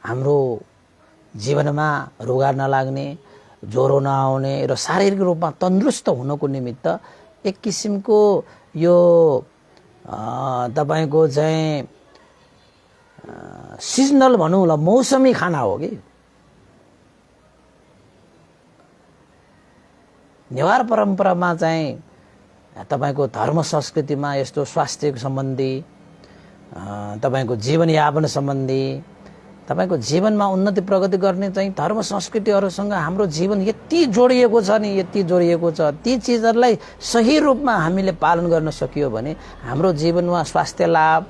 हाम्रो जीवनमा रुगा नलाग्ने, ज्वरो नआउने र शारीरिक रूपमा तन्दुरुस्त हुनको निमित्त एक किसिमको यो तपाईको चाहिँ सिजनल भनौँ ल, मौसमी खाना हो कि। नेवार परम्परामा चाहिँ तपाईको धर्म संस्कृतिमा यस्तो स्वास्थ्य सम्बन्धी, तपाईको जीवनयापन सम्बन्धी, तपाईको जीवनमा उन्नति प्रगति गर्ने चाहिँ धर्म संस्कृतिहरूसँग हाम्रो जीवन यति जोडिएको छ नि, यति जोडिएको छ। ती चिजहरूलाई सही रूपमा हामीले पालन गर्न सकियो भने हाम्रो जीवनमा स्वास्थ्य लाभ,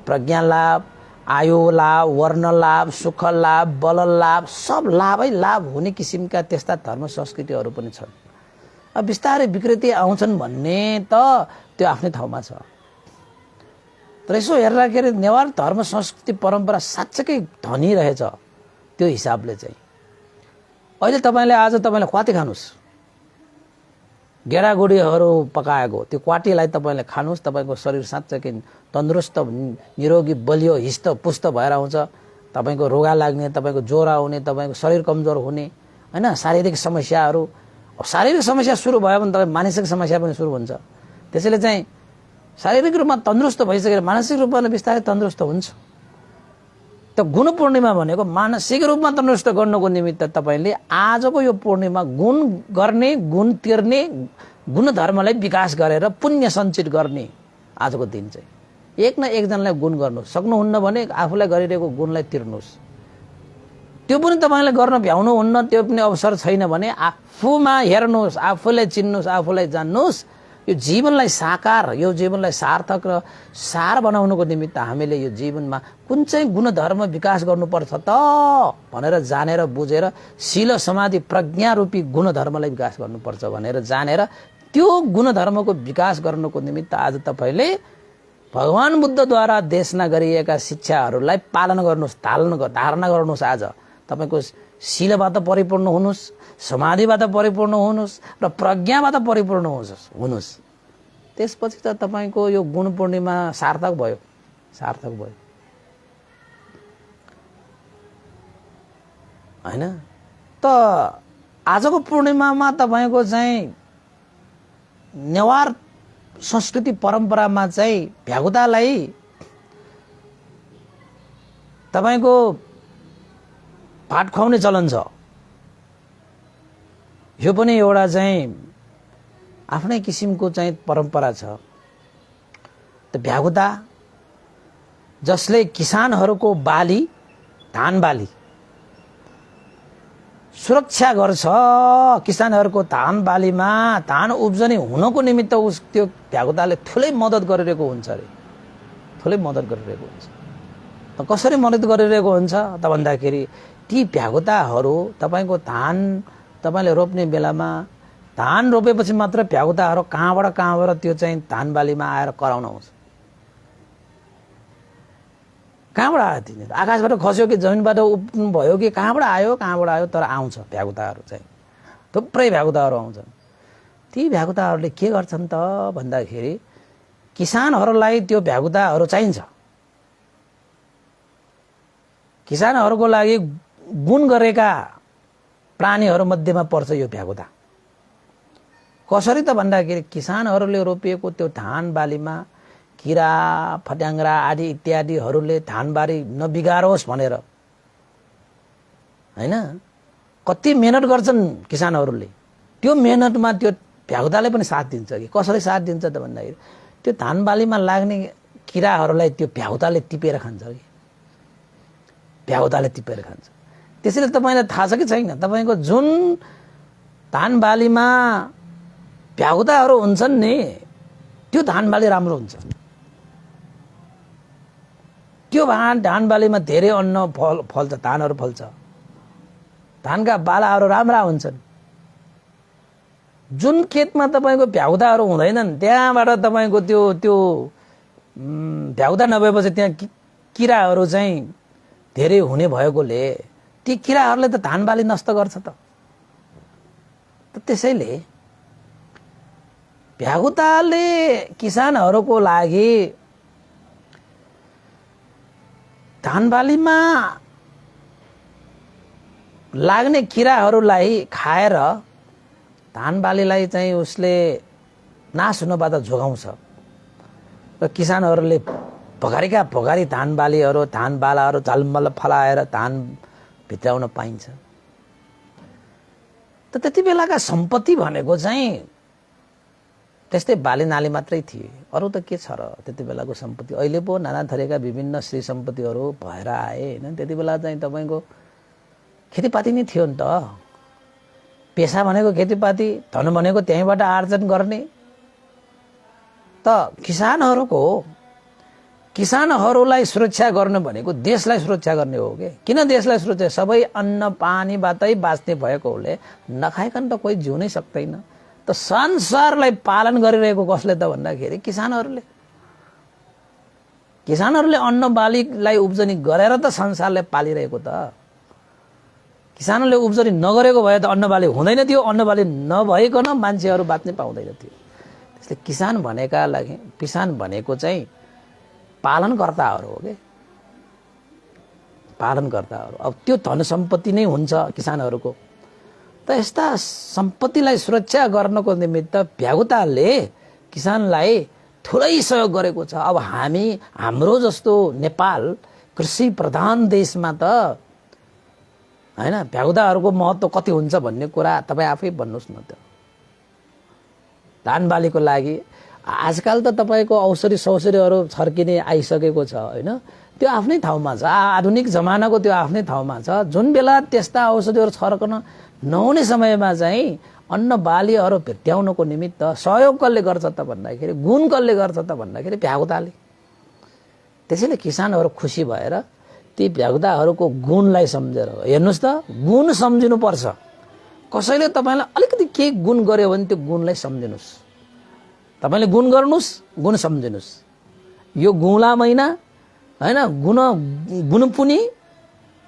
प्रज्ञा लाभ, आयु लाभ, वर्ण लाभ, सुख लाभ, बल लाभ, सब लाभै लाभ हुने किसिमका त्यस्ता धर्म संस्कृतिहरू पनि छन्। अब बिस्तारै विकृति आउँछन् भन्ने त त्यो आफ्नै ठाउँमा छ। तर यसो हेर्दाखेरि नेवार धर्म संस्कृति परम्परा साँच्चै धनी रहेछ त्यो हिसाबले चाहिँ। अहिले आज तपाईले क्वाटी खानुस्, गेडागुडीहरू पकाएको त्यो क्वाटीलाई तपाईले खानुस्, तपाईको शरीर साँच्चै तन्दुरुस्त, निरोगी, बलियो, हिष्ट पुष्ट भएर आउँछ। तपाईको रोगा लाग्ने, तपाईको ज्वरो आउने, तपाईको शरीर कमजोर हुने हैन, शारीरिक समस्याहरू। शारीरिक समस्या सुरु भयो भने तपाईँ मानसिक समस्या पनि सुरु हुन्छ। त्यसैले चाहिँ शारीरिक रूपमा तन्दुरुस्त भइसकेर मानसिक रूपमा बिस्तारै तन्दुरुस्त हुन्छ। त गुण पूर्णिमा भनेको मानसिक रूपमा तन्दुरुस्त गर्नको निमित्त तपाईले आजको यो पूर्णिमा गुण गर्ने, गुण तिर्ने, गुण धर्मलाई विकास गरेर पुण्य सञ्चित गर्ने आजको दिन चाहिँ। एक न एकजनालाई गुण गर्नुहोस्, सक्नुहुन्न भने आफूलाई गरिरहेको गुणलाई तिर्नुहोस्। त्यो पनि तपाईले गर्न भ्याउनुहुन्न, त्यो पनि अवसर छैन भने आफूमा हेर्नुहोस्, आफूलाई चिन्नुहोस्, आफूलाई जान्नुहोस्। यो जीवनलाई साकार, यो जीवनलाई सार्थक र सार बनाउनको निमित्त हामीले यो जीवनमा कुन चाहिँ गुणधर्म विकास गर्नुपर्छ त भनेर जानेर बुझेर शील समाधि प्रज्ञा रूपी गुणधर्मलाई विकास गर्नुपर्छ भनेर जानेर त्यो गुणधर्मको विकास गर्नको निमित्त आज तपाईले भगवान बुद्धद्वारा देशना गरिएका शिक्षाहरूलाई पालन गर्नुहोस्, धारणा गर्नुहोस्। आज तपाईको शीलबाट परिपूर्ण हुनुहोस्, समाधिबाट परिपूर्ण हुनुहोस् र प्रज्ञाबाट परिपूर्ण हुनुहोस्। त्यसपछि त तपाईको यो गुण पूर्णिमा सार्थक भयो, सार्थक भयो हैन। त आजको पूर्णिमामा तपाईको चाहिँ नेवार संस्कृति परम्परामा चाहिँ भ्यागुतालाई तपाईको भात खुवाउने चलन छ। यो पनि एउटा चाहिँ आफ्नै किसिमको चाहिँ परम्परा छ। त भ्यागुता जसले किसानहरूको बाली, धान बाली सुरक्षा गर्छ, किसानहरूको धान बालीमा धान उब्जनी हुनको निमित्त त्यो भ्यागुताले ठुलै मद्दत गरिरहेको हुन्छ अरे, ठुलै मद्दत गरिरहेको हुन्छ। त कसरी मद्दत गरिरहेको हुन्छ त भन्दाखेरि ती भ्यागुताहरू तपाईको धान तपाईले रोप्ने बेलामा धान रोपेपछि मात्र भ्यागुताहरू कहाँबाट त्यो चाहिँ धान बालीमा आएर कराउन आउँछ। कहाँबाट आयो तिनीहरू? आकाशबाट खस्यो कि जमिनबाट उप्नु भयो कि कहाँबाट आयो, तर आउँछ भ्यागुताहरू चाहिँ। थुप्रै भ्यागुताहरू आउँछन्। ती भ्यागुताहरूले के गर्छन् त भन्दाखेरि किसानहरूलाई त्यो भ्यागुताहरू चाहिन्छ। किसानहरूको लागि गुण गरेका प्राणीहरू मध्येमा पर्छ यो भ्यागुता। कसरी त भन्दाखेरि किसानहरूले रोपिएको त्यो धान बालीमा किरा फट्याङ्ग्रा आदि इत्यादिहरूले धानबारी नबिगारोस् भनेर हैन, कति मेहनत गर्छन् किसानहरूले। त्यो मेहनतमा त्यो भ्यागुताले पनि साथ दिन्छ कि कसरी साथ दिन्छ त भन्दाखेरि त्यो धान बालीमा लाग्ने किराहरूलाई त्यो भ्यागुताले टिपेर खान्छ कि, भ्यागुताले टिपेर खान्छ। त्यसैले तपाईलाई थाहा छ कि छैन, तपाईको जुन धान बालीमा भ्याउताहरू हुन्छन् नि, त्यो धान बाली राम्रो हुन्छ। त्यो धान बालीमा धेरै अन्न फल्छ, धानहरू फल्छ, धानका बालाहरू राम्रा हुन्छन्। जुन खेतमा तपाईँको भ्याउताहरू हुँदैनन् त्यहाँबाट तपाईँको त्यो त्यो भ्याउता नभएपछि त्यहाँ किराहरू चाहिँ धेरै हुने भएकोले ती किराहरूले त धान बाली नष्ट गर्छ त। त्यसैले भ्याउताले किसानहरूको लागि धान बालीमा लाग्ने किराहरूलाई खाएर धान बालीलाई चाहिँ उसले नाश हुनबाट जोगाउँछ र किसानहरूले भोगारी धान बालीहरू, धान बालाहरू झलमल फलाएर धान भित्राउन पाइन्छ। त त्यति बेलाका सम्पत्ति भनेको चाहिँ त्यस्तै बाली नाली मात्रै थिए, अरू त के छ र त्यति बेलाको सम्पत्ति। अहिले पो नाना थरीका विभिन्न श्री सम्पत्तिहरू भएर आए होइन। त्यति बेला चाहिँ तपाईँको खेतीपाती नै थियो नि त। पेसा भनेको खेतीपाती, धन भनेको त्यहीँबाट आर्जन गर्ने। त किसानहरूलाई सुरक्षा गर्नु भनेको देशलाई सुरक्षा गर्ने हो के। किन देशलाई सुरक्षा? सबै अन्न पानीबाटै बाँच्ने भएकोले नखाइकन त कोही जिउनै सक्दैन। त संसारलाई पालन गरिरहेको कसले त भन्दाखेरि किसानहरूले अन्न बालीलाई उब्जनी गरेर त संसारलाई पालिरहेको त। किसानले उब्जनी नगरेको भए त अन्न बाली हुँदैन थियो, अन्न बाली नभइकन मान्छेहरू बाँच्नै पाउँदैन थियो। त्यसले किसान भनेको चाहिँ पालनकर्ताहरू हो के, पालनकर्ताहरू। अब त्यो धन सम्पत्ति नै हुन्छ किसानहरूको। त यस्ता सम्पत्तिलाई सुरक्षा गर्नको निमित्त भ्यागुताले किसानलाई ठुलै सहयोग गरेको छ। अब हाम्रो जस्तो नेपाल कृषि प्रधान देशमा त हैन भ्यागुताहरूको महत्त्व कति हुन्छ भन्ने कुरा तपाईँ आफै भन्नुहोस् न। त धान बालीको लागि आजकल त तपाईँको औषधि सौषधीहरू छर्किने आइसकेको छ होइन। त्यो आफ्नै ठाउँमा छ, आधुनिक जमानाको त्यो आफ्नै ठाउँमा छ। जुन बेला त्यस्ता औषधिहरू छर्कन नहुने समयमा चाहिँ अन्न बालीहरू भित्याउनको निमित्त सहयोग कसले गर्छ त भन्दाखेरि, गुण कसले गर्छ त भन्दाखेरि भ्यागुताले। त्यसैले किसानहरू खुसी भएर ती भ्यागुताहरूको गुणलाई सम्झेर, हेर्नुहोस् त गुण सम्झिनुपर्छ। कसैले तपाईँलाई अलिकति केही गुण गर्यो भने त्यो गुणलाई सम्झिनुहोस्। तपाईँले गुण गर्नुहोस्, गुण सम्झिनुहोस्। यो गुणला महिना होइन, गुण पुनि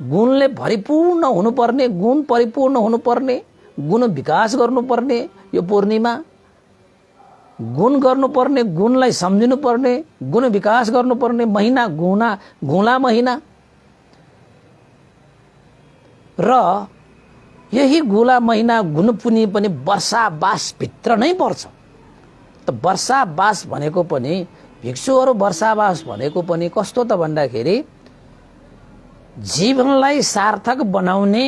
गुणले भरिपूर्ण हुनुपर्ने, गुण परिपूर्ण हुनुपर्ने, गुण विकास गर्नुपर्ने यो पूर्णिमा। गुण गर्नुपर्ने, गुणलाई सम्झिनुपर्ने, गुण विकास गर्नुपर्ने महिना गुणा महिना। र यही गुला महिना गुण पुनि पनि वर्षावासभित्र नै पर्छ। त वर्षावास भनेको पनि भिक्षुहरू वर्षावास भनेको पनि कस्तो त भन्दाखेरि जीवनलाई सार्थक बनाउने,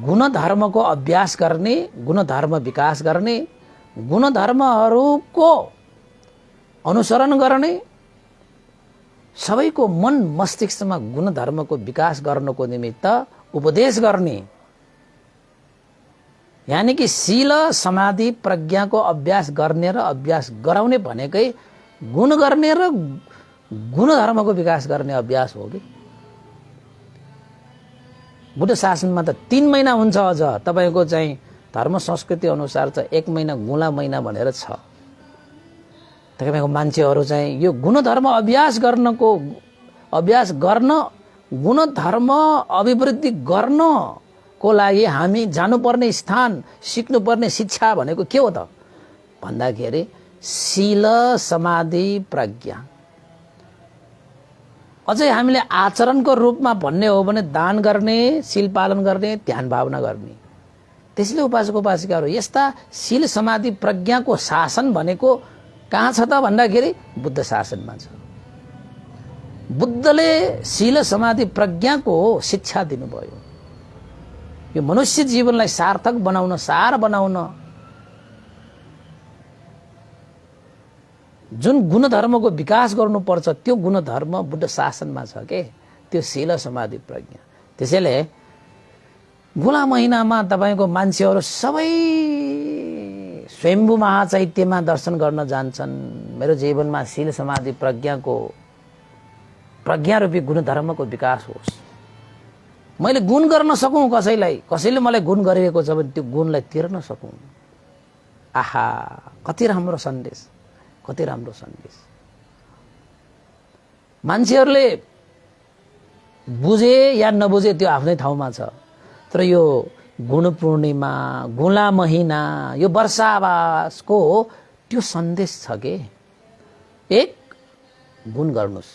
गुणधर्मको अभ्यास गर्ने, गुणधर्म विकास गर्ने, गुणधर्महरूको अनुसरण गर्ने, सबैको मन मस्तिष्कमा गुणधर्मको विकास गर्नको निमित्त उपदेश गर्ने, यानी कि शील समाधि प्रज्ञाको अभ्यास गर्ने र अभ्यास गराउने भनेकै गुण गर्ने र गुणधर्मको विकास गर्ने अभ्यास हो कि। बुद्ध शासनमा त 3 महिना हुन्छ। अझ तपाईँको चाहिँ धर्म संस्कृति अनुसार चाहिँ 1 महिना गुला महिना भनेर छ। तपाईँको मान्छेहरू चाहिँ यो गुणधर्म अभ्यास गर्न, गुणधर्म अभिवृद्धि गर्नको लागि हामी जानुपर्ने स्थान, सिक्नुपर्ने शिक्षा भनेको के हो त भन्दाखेरि शील समाधि प्रज्ञा। अझै हामीले आचरणको रूपमा भन्ने हो भने दान गर्ने, शील पालन गर्ने, ध्यान भावना गर्ने। त्यसैले उपासक उपासिकाहरू यस्ता शील समाधि प्रज्ञाको शासन भनेको कहाँ छ त भन्दाखेरि बुद्ध शासनमा छ। बुद्धले शील समाधि प्रज्ञाको शिक्षा दिनुभयो। यो मनुष्य जीवनलाई सार्थक बनाउन, सार बनाउन जुन गुणधर्मको विकास गर्नुपर्छ त्यो गुणधर्म बुद्ध शासनमा छ के, त्यो शील समाधि प्रज्ञा। त्यसैले गुला महिनामा तपाईको मान्छेहरू सबै स्वयम्भू महाचैत्यमा दर्शन गर्न जान्छन्। मेरो जीवनमा शील समाधि प्रज्ञारूपी गुणधर्मको विकास होस्। मैले गुण गर्न सकौँ कसैलाई, कसैले मलाई गुण गरिरहेको छ भने त्यो गुणलाई तिर्न सकौँ। आहा, कति राम्रो सन्देश, कति राम्रो सन्देश। मान्छेहरूले बुझे या नबुझे त्यो आफ्नै ठाउँमा छ, तर यो गुण पूर्णिमा, गुला महिना, यो वर्षावासको त्यो सन्देश छ के एक गुण गर्नुस्।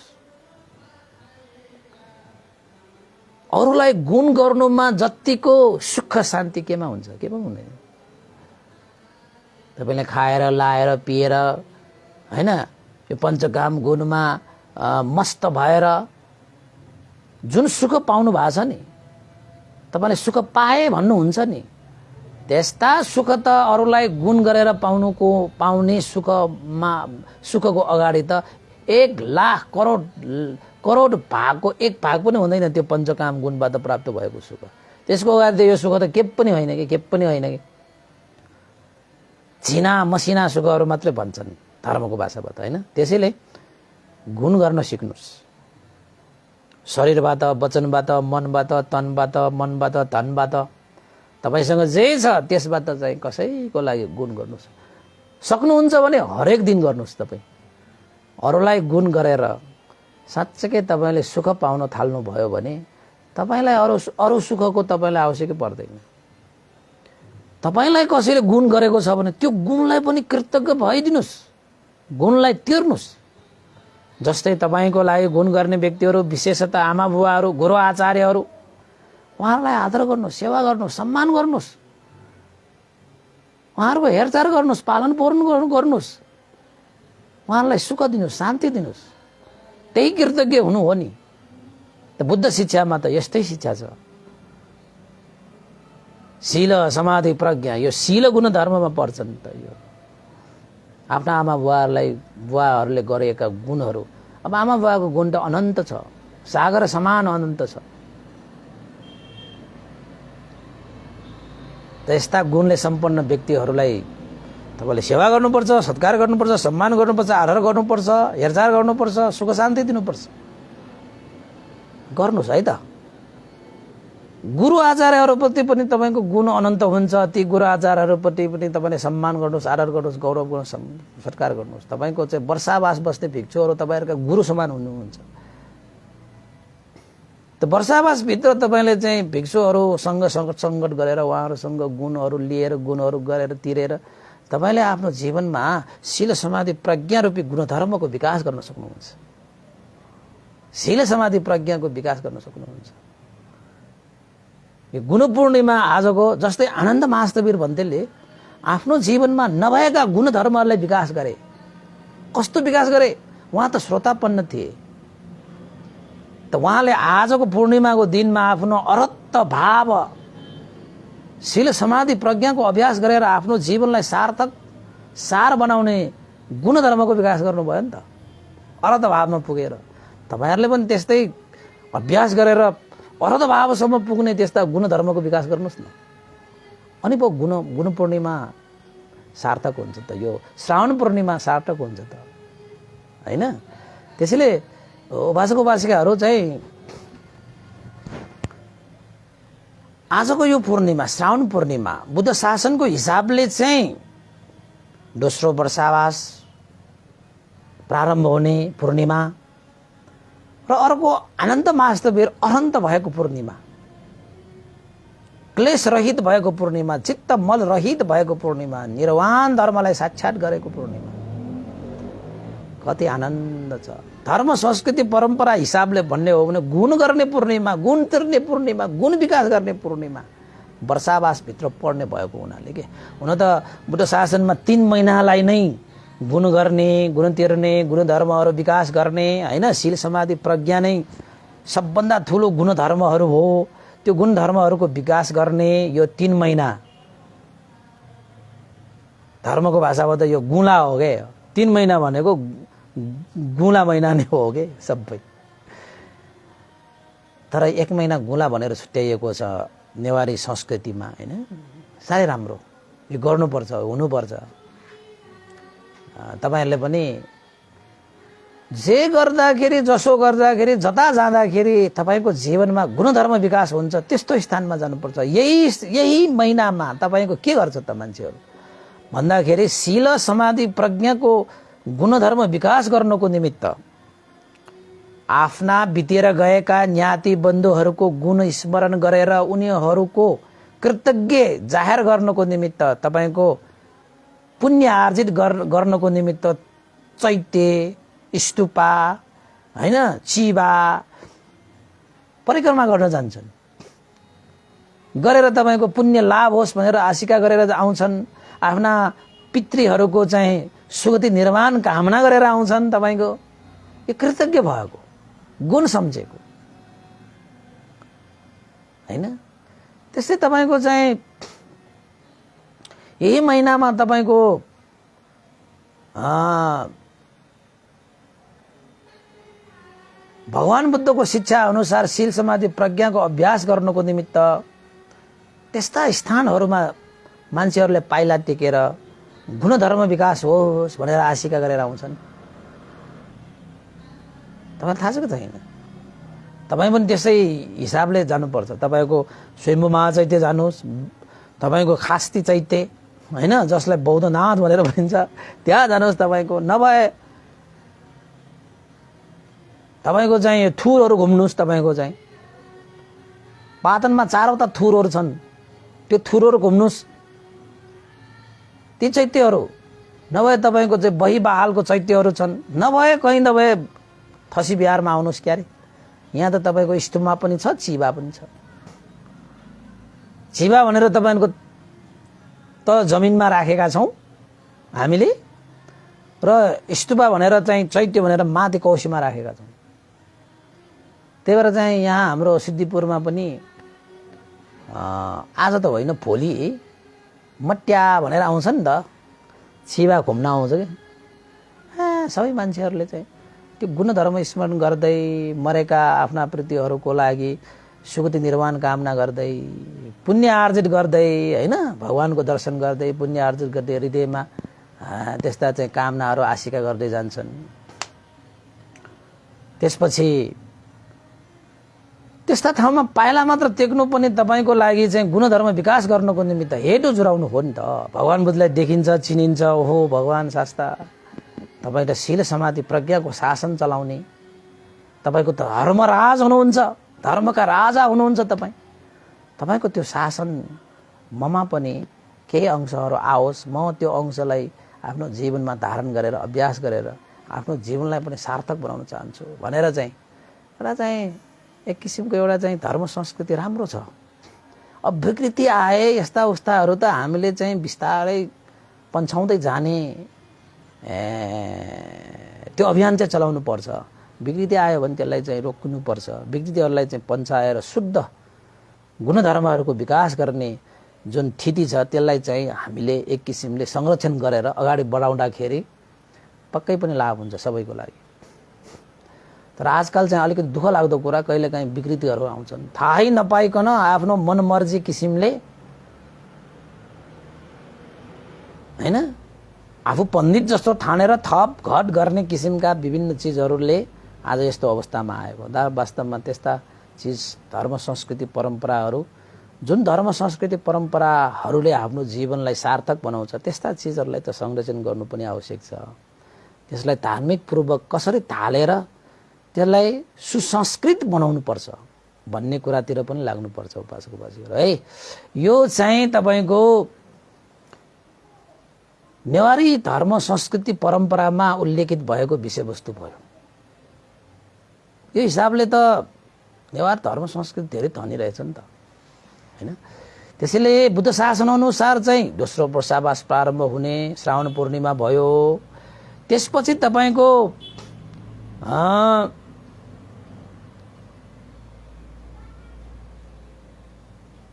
अरूलाई गुण गर्नुमा जतिको सुख शान्ति केमा हुन्छ, केमा हुँदैन। तपाईले खाएर लाएर पिएर हैन यो पञ्चकाम गुणमा मस्त भएर जुन सुख पाउनु भएको छ नि, तपाईले सुख पाए भन्नुहुन्छ नि, त्यस्ता सुख त अरूलाई गुण गरेर पाउने सुखको अगाडि त 1,00,000 करोड भागको 1 भाग पनि हुँदैन त्यो पञ्चकाम गुणबाट प्राप्त भएको सुख। त्यसको अगाडि त यो सुख त के पनि होइन कि, के पनि होइन कि। झिना मसिना सुखहरू मात्रै भन्छन् धर्मको भाषाबाट, हैन। त्यसैले गुण गर्न सिक्नुस्। शरीरबाट, वचनबाट, मनबाट, तनबाट, मनबाट, धनबाट, तपाईसँग जे छ त्यसबाट चाहिँ कसैको लागि गुण गर्नुस्। सक्नुहुन्छ भने हरेक दिन गर्नुस्। तपाईँ अरूलाई गुण गरेर साँच्चै तपाईले सुख पाउन थाल्नुभयो भने तपाईलाई अरू सुखको तपाईलाई आवश्यकै पर्दैन। तपाईलाई कसैले गुण गरेको छ भने त्यो गुणलाई पनि कृतज्ञ भइदिनुस्, गुणलाई तिर्नुस्। जस्तै तपाईको लागि गुण गर्ने व्यक्तिहरू, विशेषतः आमा बुवाहरू, गुरु आचार्यहरू, उहाँहरूलाई आदर गर्नुस्, सेवा गर्नुस्, सम्मान गर्नुस्, उहाँहरूको हेरचाह गर्नुस्, पालन पोषण गर्नुस्, उहाँहरूलाई सुख दिनुस्, शान्ति दिनुस्। त्यही कृतज्ञ हुनु हो नि। त बुद्ध शिक्षामा त यस्तै शिक्षा छ। शील समाधि प्रज्ञा, यो शील गुण धर्ममा पर्छन् त। यो आफ्ना आमा बुवाहरूले गरेका गुणहरू, अब आमा बुवाको गुण त अनन्त छ, सागर समान अनन्त छ। त्यस्ता गुणले सम्पन्न व्यक्तिहरूलाई तपाईले सेवा गर्नुपर्छ, सत्कार गर्नुपर्छ, सम्मान गर्नुपर्छ, आदर गर्नुपर्छ, हेरचाह गर्नुपर्छ, सुख शान्ति दिनुपर्छ। गर्नुस् है त। गुरु आचार्यहरूप्रति पनि तपाईको गुण अनन्त हुन्छ। ती गुरु आचार्यहरूप्रति पनि तपाईले सम्मान गर्नुस्, आदर गर्नुस्, गौरव गर्नुस्, सत्कार गर्नुस्। तपाईको चाहिँ वर्षावास बस्ने भिक्षुहरू तपाईहरुका गुरु समान हुनुहुन्छ। त वर्षावास भित्र तपाईले चाहिँ भिक्षुहरूसँग सङ्गत गरेर, उहाँहरूसँग गुणहरू लिएर, गुणहरू गरेर तिरेर तपाईले आफ्नो जीवनमा शील समाधि प्रज्ञा रूपी गुणधर्मको विकास गर्न सक्नुहुन्छ। शील समाधि प्रज्ञाको विकास गर्न सक्नुहुन्छ। यो गुण पूर्णिमा आजको जस्तै आनन्द महास्तवीर भन्तेले आफ्नो जीवनमा नभएका गुणधर्महरूलाई विकास गरे। कस्तो विकास गरे? उहाँ त श्रोतापन्न थिए। त उहाँले आजको पूर्णिमाको दिनमा आफ्नो अरत्त भाव शील समाधि प्रज्ञाको अभ्यास गरेर आफ्नो जीवनलाई सार बनाउने गुणधर्मको विकास गर्नुभयो नि त। अरत भावमा पुगेर तपाईहरुले पनि त्यस्तै अभ्यास गरेर अरत भावसम्म पुग्ने त्यस्ता गुणधर्मको विकास गर्नुस् न। अनि पो गुण पूर्णिमा सार्थक हुन्छ त। यो श्रावण पूर्णिमा सार्थक हुन्छ त, हैन? त्यसैले उपासकहरू चाहिँ आजको यो पूर्णिमा, श्रावण पूर्णिमा बुद्ध शासनको हिसाबले चाहिँ दोस्रो वर्षावास प्रारम्भ हुने पूर्णिमा र अर्को अनन्त महास्तवीर अनन्त भएको पूर्णिमा, क्लेश रहित भएको पूर्णिमा, चित्त मल रहित भएको पूर्णिमा, निर्वाण धर्मलाई साक्षात गरेको पूर्णिमा। कति आनन्द छ। धर्म संस्कृति परम्परा हिसाबले भन्ने हो भने गुण गर्ने पूर्णिमा, गुण तिर्ने पूर्णिमा, गुण विकास गर्ने पूर्णिमा वर्षावास भित्र पर्ने भएको हुनाले के हुन त बुद्ध शासनमा 3 महिनालाई नै गुण गर्ने, गुण तिर्ने, गुण धर्महरू विकास गर्ने, हैन? शील समाधि प्रज्ञा नै सबभन्दा ठुलो गुण धर्महरू हो। त्यो गुण धर्महरूको विकास गर्ने यो 3 महिना धर्मको भाषाबाट यो गुला हो के। 3 महिना भनेको गुला महिना नै हो के सबै। तर 1 महिना गुला भनेर छुट्याइएको छ नेवारी संस्कृतिमा, हैन? साह्रै राम्रो। यो गर्नुपर्छ, हुनुपर्छ। तपाईहरुले पनि जे गर्दाखेरि जसो गर्दाखेरि जता जाँदाखेरि तपाईको जीवनमा गुणधर्म विकास हुन्छ त्यस्तो स्थानमा जानुपर्छ। यही महिनामा तपाईको के गर्छ त मान्छेहरु भन्दाखेरि शील समाधि प्रज्ञाको गुणधर्म विकास गर्नको निमित्त आफ्ना बितेर गएका ज्ञाति बन्धुहरुको गुण स्मरण गरेर उनीहरुको कृतज्ञ जाहेर गर्नको निमित्त तपाईको पुण्य आर्जित गर्नको निमित्त चैत्य स्तूपा हैन चिबा परिक्रमा गर्न जान्छन्। गरेर तपाईको पुण्य लाभ होस् भनेर आशिका गरेर आउँछन्। आफ्ना पितृहरुको चाहिँ सुगति निर्माण कामना गरेर आउँछन्। तपाईको यो कृतज्ञ भएको गुण सम्झेको हैन। त्यसै तपाईको चाहिँ यही महिनामा तपाईको भगवान बुद्धको शिक्षा अनुसार शील समाधि प्रज्ञाको अभ्यास गर्नको निमित्त त्यस्ता स्थानहरुमा मान्छेहरुले पाइला टेकेर गुणधर्म विकास होस् भनेर आशिका गरेर आउँछन्। तपाईलाई थाहा छ कि छैन? तपाई पनि त्यसै हिसाबले जानुपर्छ। तपाईको स्वयम्भू महाचैत्य जानुस्, तपाईको खास्ती चैत्य हैन जसलाई बौद्धनाथ भनेर भनिन्छ त्यहाँ जानुस्। तपाईको नभए तपाईको चाहिँ थुरहरु घुम्नुस्। तपाईको चाहिँ पाटनमा चारवटा थुरहरु छन्, त्यो थुरहरु घुम्नुस्। ती चैत्यहरु नभए तपाईको चाहिँ बहिबहालको चैत्यहरु छन्, नभए कहीं नभए थसी बिहारमा आउनुस् क्यारे। यहाँ त तपाईको स्तूपमा पनि छ, चिबा पनि छ। चिबा भनेर तपाईको त जमिनमा राखेका छौं हामीले र स्तूपा भनेर चाहिँ चैत्य भनेर माथि कौशीमा राखेका छौं। त्यही भएर चाहिँ यहाँ हाम्रो सिद्धिपुरमा पनि आज त होइन भोलि मट्या भनेर आउँछ नि त, चिबा घुम्न आउँछ कि सबै मान्छेहरूले चाहिँ त्यो गुणधर्म स्मरण गर्दै मरेका आफ्ना प्रीतिहरूको लागि सुगति निर्माण कामना गर्दै पुण्य आर्जित गर्दै हैन भगवानको दर्शन गर्दै पुण्य आर्जित गर्दै हृदयमा त्यस्ता चाहिँ कामनाहरू आशिका गर्दै जान्छन्। त्यसपछि त्यस्ता ठाउँमा पाइला मात्र टेक्नु पनि तपाईको लागि चाहिँ गुणधर्म विकास गर्नको निमित्त हेटो जुराउनु हो नि त। भगवान बुद्धलाई देखिन्छ, चिनिन्छ, ओहो भगवान शास्ता तपाईले शील समाधि प्रज्ञाको शासन चलाउने, तपाईको धर्मराज हुनुहुन्छ, धर्मका राजा हुनुहुन्छ तपाई। तपाईको त्यो शासन ममा पनि केही अंशहरू आओस्, म त्यो अंशलाई आफ्नो जीवनमा धारण गरेर अभ्यास गरेर आफ्नो जीवनलाई पनि सार्थक बनाउन चाहन्छु भनेर चाहिँ एउटा चाहिँ एक किसिमको एउटा चाहिँ धर्म संस्कृति राम्रो छ। अब विकृति आए यस्ता उस्ताहरू त हामीले चाहिँ बिस्तारै पन्छाउँदै जाने त्यो अभियान चाहिँ चलाउनु पर्छ। विकृति आयो भने त्यसलाई चाहिँ रोक्नु पर्छ। विकृतिहरूलाई चाहिँ पन्छाएर शुद्ध गुणधर्महरूको विकास गर्ने जुन स्थिति छ त्यसलाई चाहिँ हामीले एक किसिमले संरक्षण गरेर अगाडि बढाउँदाखेरि पक्कै पनि लाभ हुन्छ सबैको लागि। तर आजकल चाहिँ अलिकति दुःख लाग्दो कुरा कहिलेकाहीँ विकृतिहरू आउँछन् थाहै नपाइकन आफ्नो मनमर्जी किसिमले हैन आफू पण्डित जस्तो ठानेर थप घट गर्ने किसिमका विभिन्न चीजहरूले आज यस्तो अवस्थामा आएको। वास्तवमा त्यस्ता चीज धर्म संस्कृति परम्पराहरू जुन धर्म संस्कृति परम्पराहरूले आफ्नो जीवनलाई सार्थक बनाउँछ त्यस्ता चीजहरूलाई त संरक्षण गर्नु पनि आवश्यक छ। त्यसलाई धार्मिक पूर्वक कसरी थालेर त्यसलाई सुसंस्कृत बनाउनु पर्छ भन्ने कुरातिर पनि लाग्नु पर्छ उपासक उपासिकाहरू है। यो चाहिँ तपाईको नेवारी धर्म संस्कृति परम्परामा उल्लेखित भएको विषयवस्तु भयो। यो हिसाबले त नेवार धर्म संस्कृति धेरै धनी रहेछ नि त हैन। त्यसैले बुद्ध शासन अनुसार चाहिँ दोस्रो वर्षावास प्रारम्भ हुने श्रावण पूर्णिमा भयो। त्यसपछि तपाईको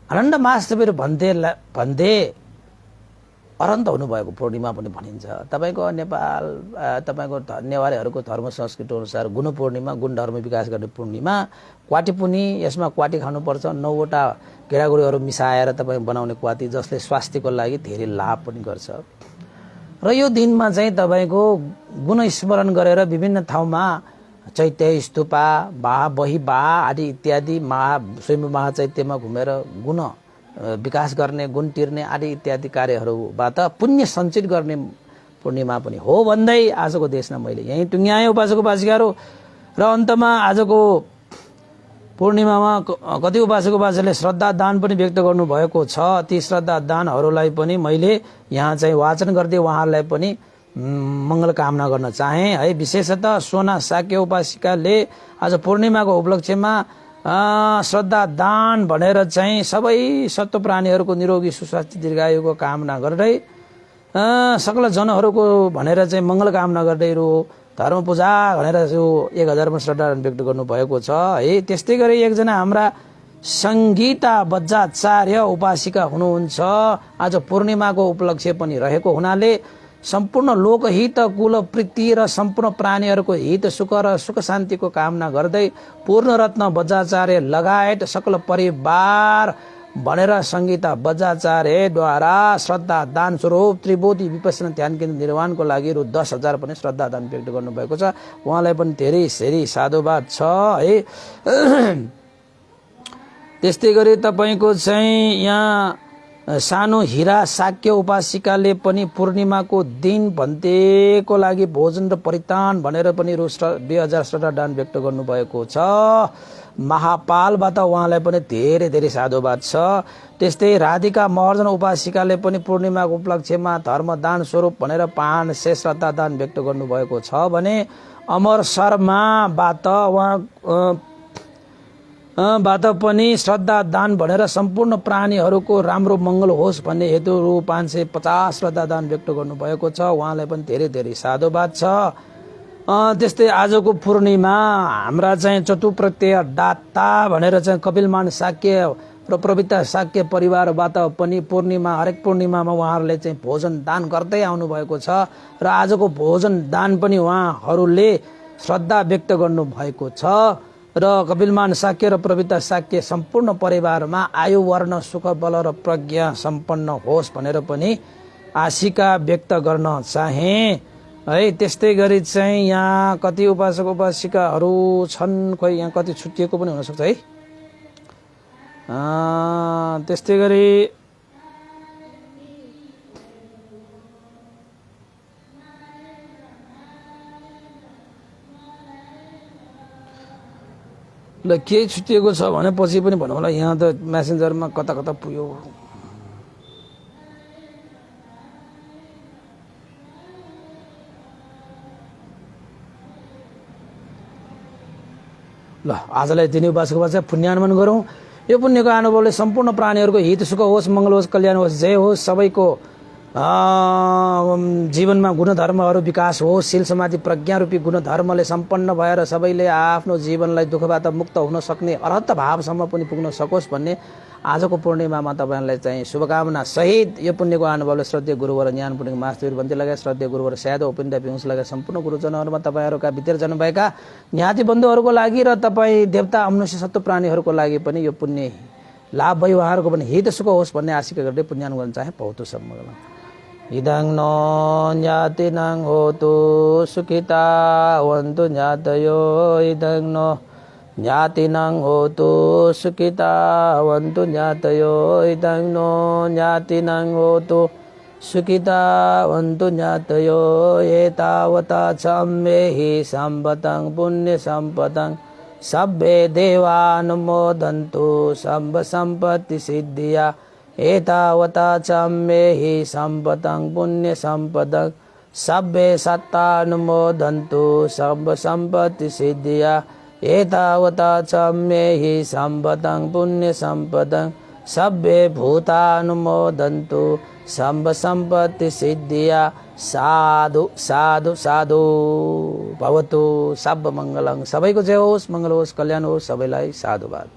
आनन्द महाशिवहरू भन्दै अरन्त हुनुभएको पूर्णिमा पनि भनिन्छ। तपाईको नेपाल तपाईको नेवारीहरूको धर्म संस्कृति अनुसार गुण पूर्णिमा गुण धर्म विकास गर्ने पूर्णिमा क्वाटी पुनी। यसमा क्वाटी खानुपर्छ 9 वटा गेडागुडीहरू मिसाएर तपाई बनाउने क्वाटी जसले स्वास्थ्यको लागि धेरै लाभ पनि गर्छ। र यो दिनमा चाहिँ तपाईको गुणस्मरण गरेर विभिन्न ठाउँमा चैत्य स्तूपा बही आदि इत्यादि स्वयं महाचैत्यमा घुमेर गुण विकास गर्ने गुण तिर्ने आदि इत्यादि कार्यहरूबाट पुण्य सञ्चित गर्ने पूर्णिमा पनि हो भन्दै आजको देशमा मैले यही टुङ्ग्याएँ उपासक उपासिकाहरू। र अन्तमा आजको पूर्णिमामा कति उपासक उपासिकाले श्रद्धा दान पनि व्यक्त गर्नुभएको छ। ती श्रद्धा दानहरूलाई पनि मैले यहाँ चाहिँ वाचन गर्दै उहाँहरूलाई पनि मङ्गल कामना गर्न चाहे है। विशेषतः सोना साक्य उपासिकाले आज पूर्णिमाको उपलक्ष्यमा श्रद्धा दान भनेर चाहिँ सबै सत्व प्राणीहरूको निरोगी सुस्वास्थ्य दीर्घायुको कामना गर्दै सकल जनहरूको भनेर चाहिँ मङ्गल कामना गर्दै धर्म पूजा भनेर जो 1000 मा श्रद्धा व्यक्त गर्नुभएको छ है। त्यस्तै गरी एकजना हाम्रा सङ्गीता बज्जाचार्य उपासिका हुनुहुन्छ। आज पूर्णिमाको उपलक्ष्य पनि रहेको हुनाले सम्पूर्ण लोकहित कुलप्रीति र सम्पूर्ण प्राणीहरूको हित सुख र सुख शान्तिको कामना गर्दै पूर्णरत्न बज्जाचार्य लगायत सकल परिवार भनेर सङ्गीता बज्जाचार्यद्वारा श्रद्धा दान स्वरूप त्रिबोधी विपස්සना ध्यान केन्द्र निर्माणको लागि रु 10,000 पनि श्रद्धा दान व्यक्त गर्नुभएको छ। उहाँलाई पनि धेरै धेरै साधुवाद छ है। त्यस्तै गरी तपाईको चाहिँ यहाँ सानो हिरा साक्य उपासिकाले पनि पूर्णिमाको दिन भन्तेको लागि भोजन र परितान भनेर पनि रु 2000 श्रद्धा दान व्यक्त गर्नुभएको छ। महापालबाट उहाँलाई पनि धेरै धेरै साधुवाद छ। त्यस्तै राधिका महर्जन उपासिकाले पनि पूर्णिमाको उपलक्ष्यमा धर्म दान स्वरूप भनेर 500 श्रद्धा दान व्यक्त गर्नुभएको छ भने अमर शर्माबाट बाट पनि श्रद्धा दान भनेर सम्पूर्ण प्राणीहरूको राम्रो मङ्गल होस् भन्ने हेतु रु 550 श्रद्धा दान व्यक्त गर्नुभएको छ। उहाँलाई पनि धेरै धेरै साधुवाद छ। त्यस्तै आजको पूर्णिमा हाम्रा चाहिँ चतुप्रत्यय दाता भनेर चाहिँ कपिलमान शाक्य र प्रवृत्ता शाक्य परिवारबाट पनि पूर्णिमा हरेक पूर्णिमामा उहाँहरूले चाहिँ भोजन दान गर्दै आउनुभएको छ र आजको भोजन दान पनि उहाँहरूले श्रद्धा व्यक्त गर्नुभएको छ र कपिलमान शाक्य र प्रवृत्ता शाक्य सम्पूर्ण परिवारमा आयु वर्ण सुख बल र प्रज्ञा सम्पन्न होस् भनेर पनि आशिका व्यक्त गर्न चाहे है। त्यस्तै गरी चाहिँ यहाँ कति उपासक उपासिकाहरू छन्, खोइ यहाँ कति छुट्टिएको पनि हुनसक्छ है। त्यस्तै गरी ल के छुट्टिएको छ भने पछि पनि भनौँ होला। यहाँ त मेसेन्जरमा कता कता पुग्यो। ल आजलाई दिने उपासक उपासिका पुण्यानुमान गरौँ। यो पुण्यको अनुभवले सम्पूर्ण प्राणीहरूको हित सुख होस्, मङ्गल होस्, कल्याण होस्, जय होस्। सबैको जीवनमा गुणधर्महरू विकास होस्। शील समाधि प्रज्ञा रूपी गुणधर्मले सम्पन्न भएर सबैले आफ्नो जीवनलाई दुःखबाट मुक्त हुन सक्ने अर्हत भावसम्म पनि पुग्न सकोस् भन्ने आजको पूर्णिमामा तपाईँहरूलाई चाहिँ शुभकामना सहित यो पुण्यको अनुभवले श्रद्धेय गुरुवर ज्ञान पुण्य मास्टर बन्ती लगायत श्रद्धेय गुरुवर स्यादो उपिन्द्र पिउस लगायत सम्पूर्ण गुरुजनहरूमा तपाईँहरूका भित्र जानुभएका ज्ञाति बन्धुहरूको लागि र तपाईँ देवता मनुष्य सत्व प्राणीहरूको लागि पनि यो पुण्य लाभ भई उहाँहरूको पनि हित सुख होस् भन्ने आशिका गर्दै पुण्यानुगमन चाहे पौतो सम्म इदं नो ज्ञातिनं होतु सुखिता वन्तु ज्ञातयो इदं नो ज्ञातिनं होतु सुखिता वन्तु ज्ञातयो इदं नो ज्ञातिनं होतु सुखिता वन्तु ज्ञातयो एतावता चम्मेहि सम्पतं पुण्य सम्पतं सब्बे देवानुमोदन्तु सम्ब सम्पत्ति सिद्धिया एतावता चम्मेहि सम्पतं पुण्य सम्पदं सब्बे सत्तानुमोदन्तु सम्ब सम्पत्ति सिद्धिया एतावता चम्मेहि सम्पतं पुण्य सम्पदं सब्बे भूतानुमोदन्तु सम्ब सम्पत्ति सिद्धिया साधु साधु साधु भवतु। सब मङ्गलं सबैको जय होस्, मङ्गल होस्, कल्याण होस्, सबैलाई साधुवाद।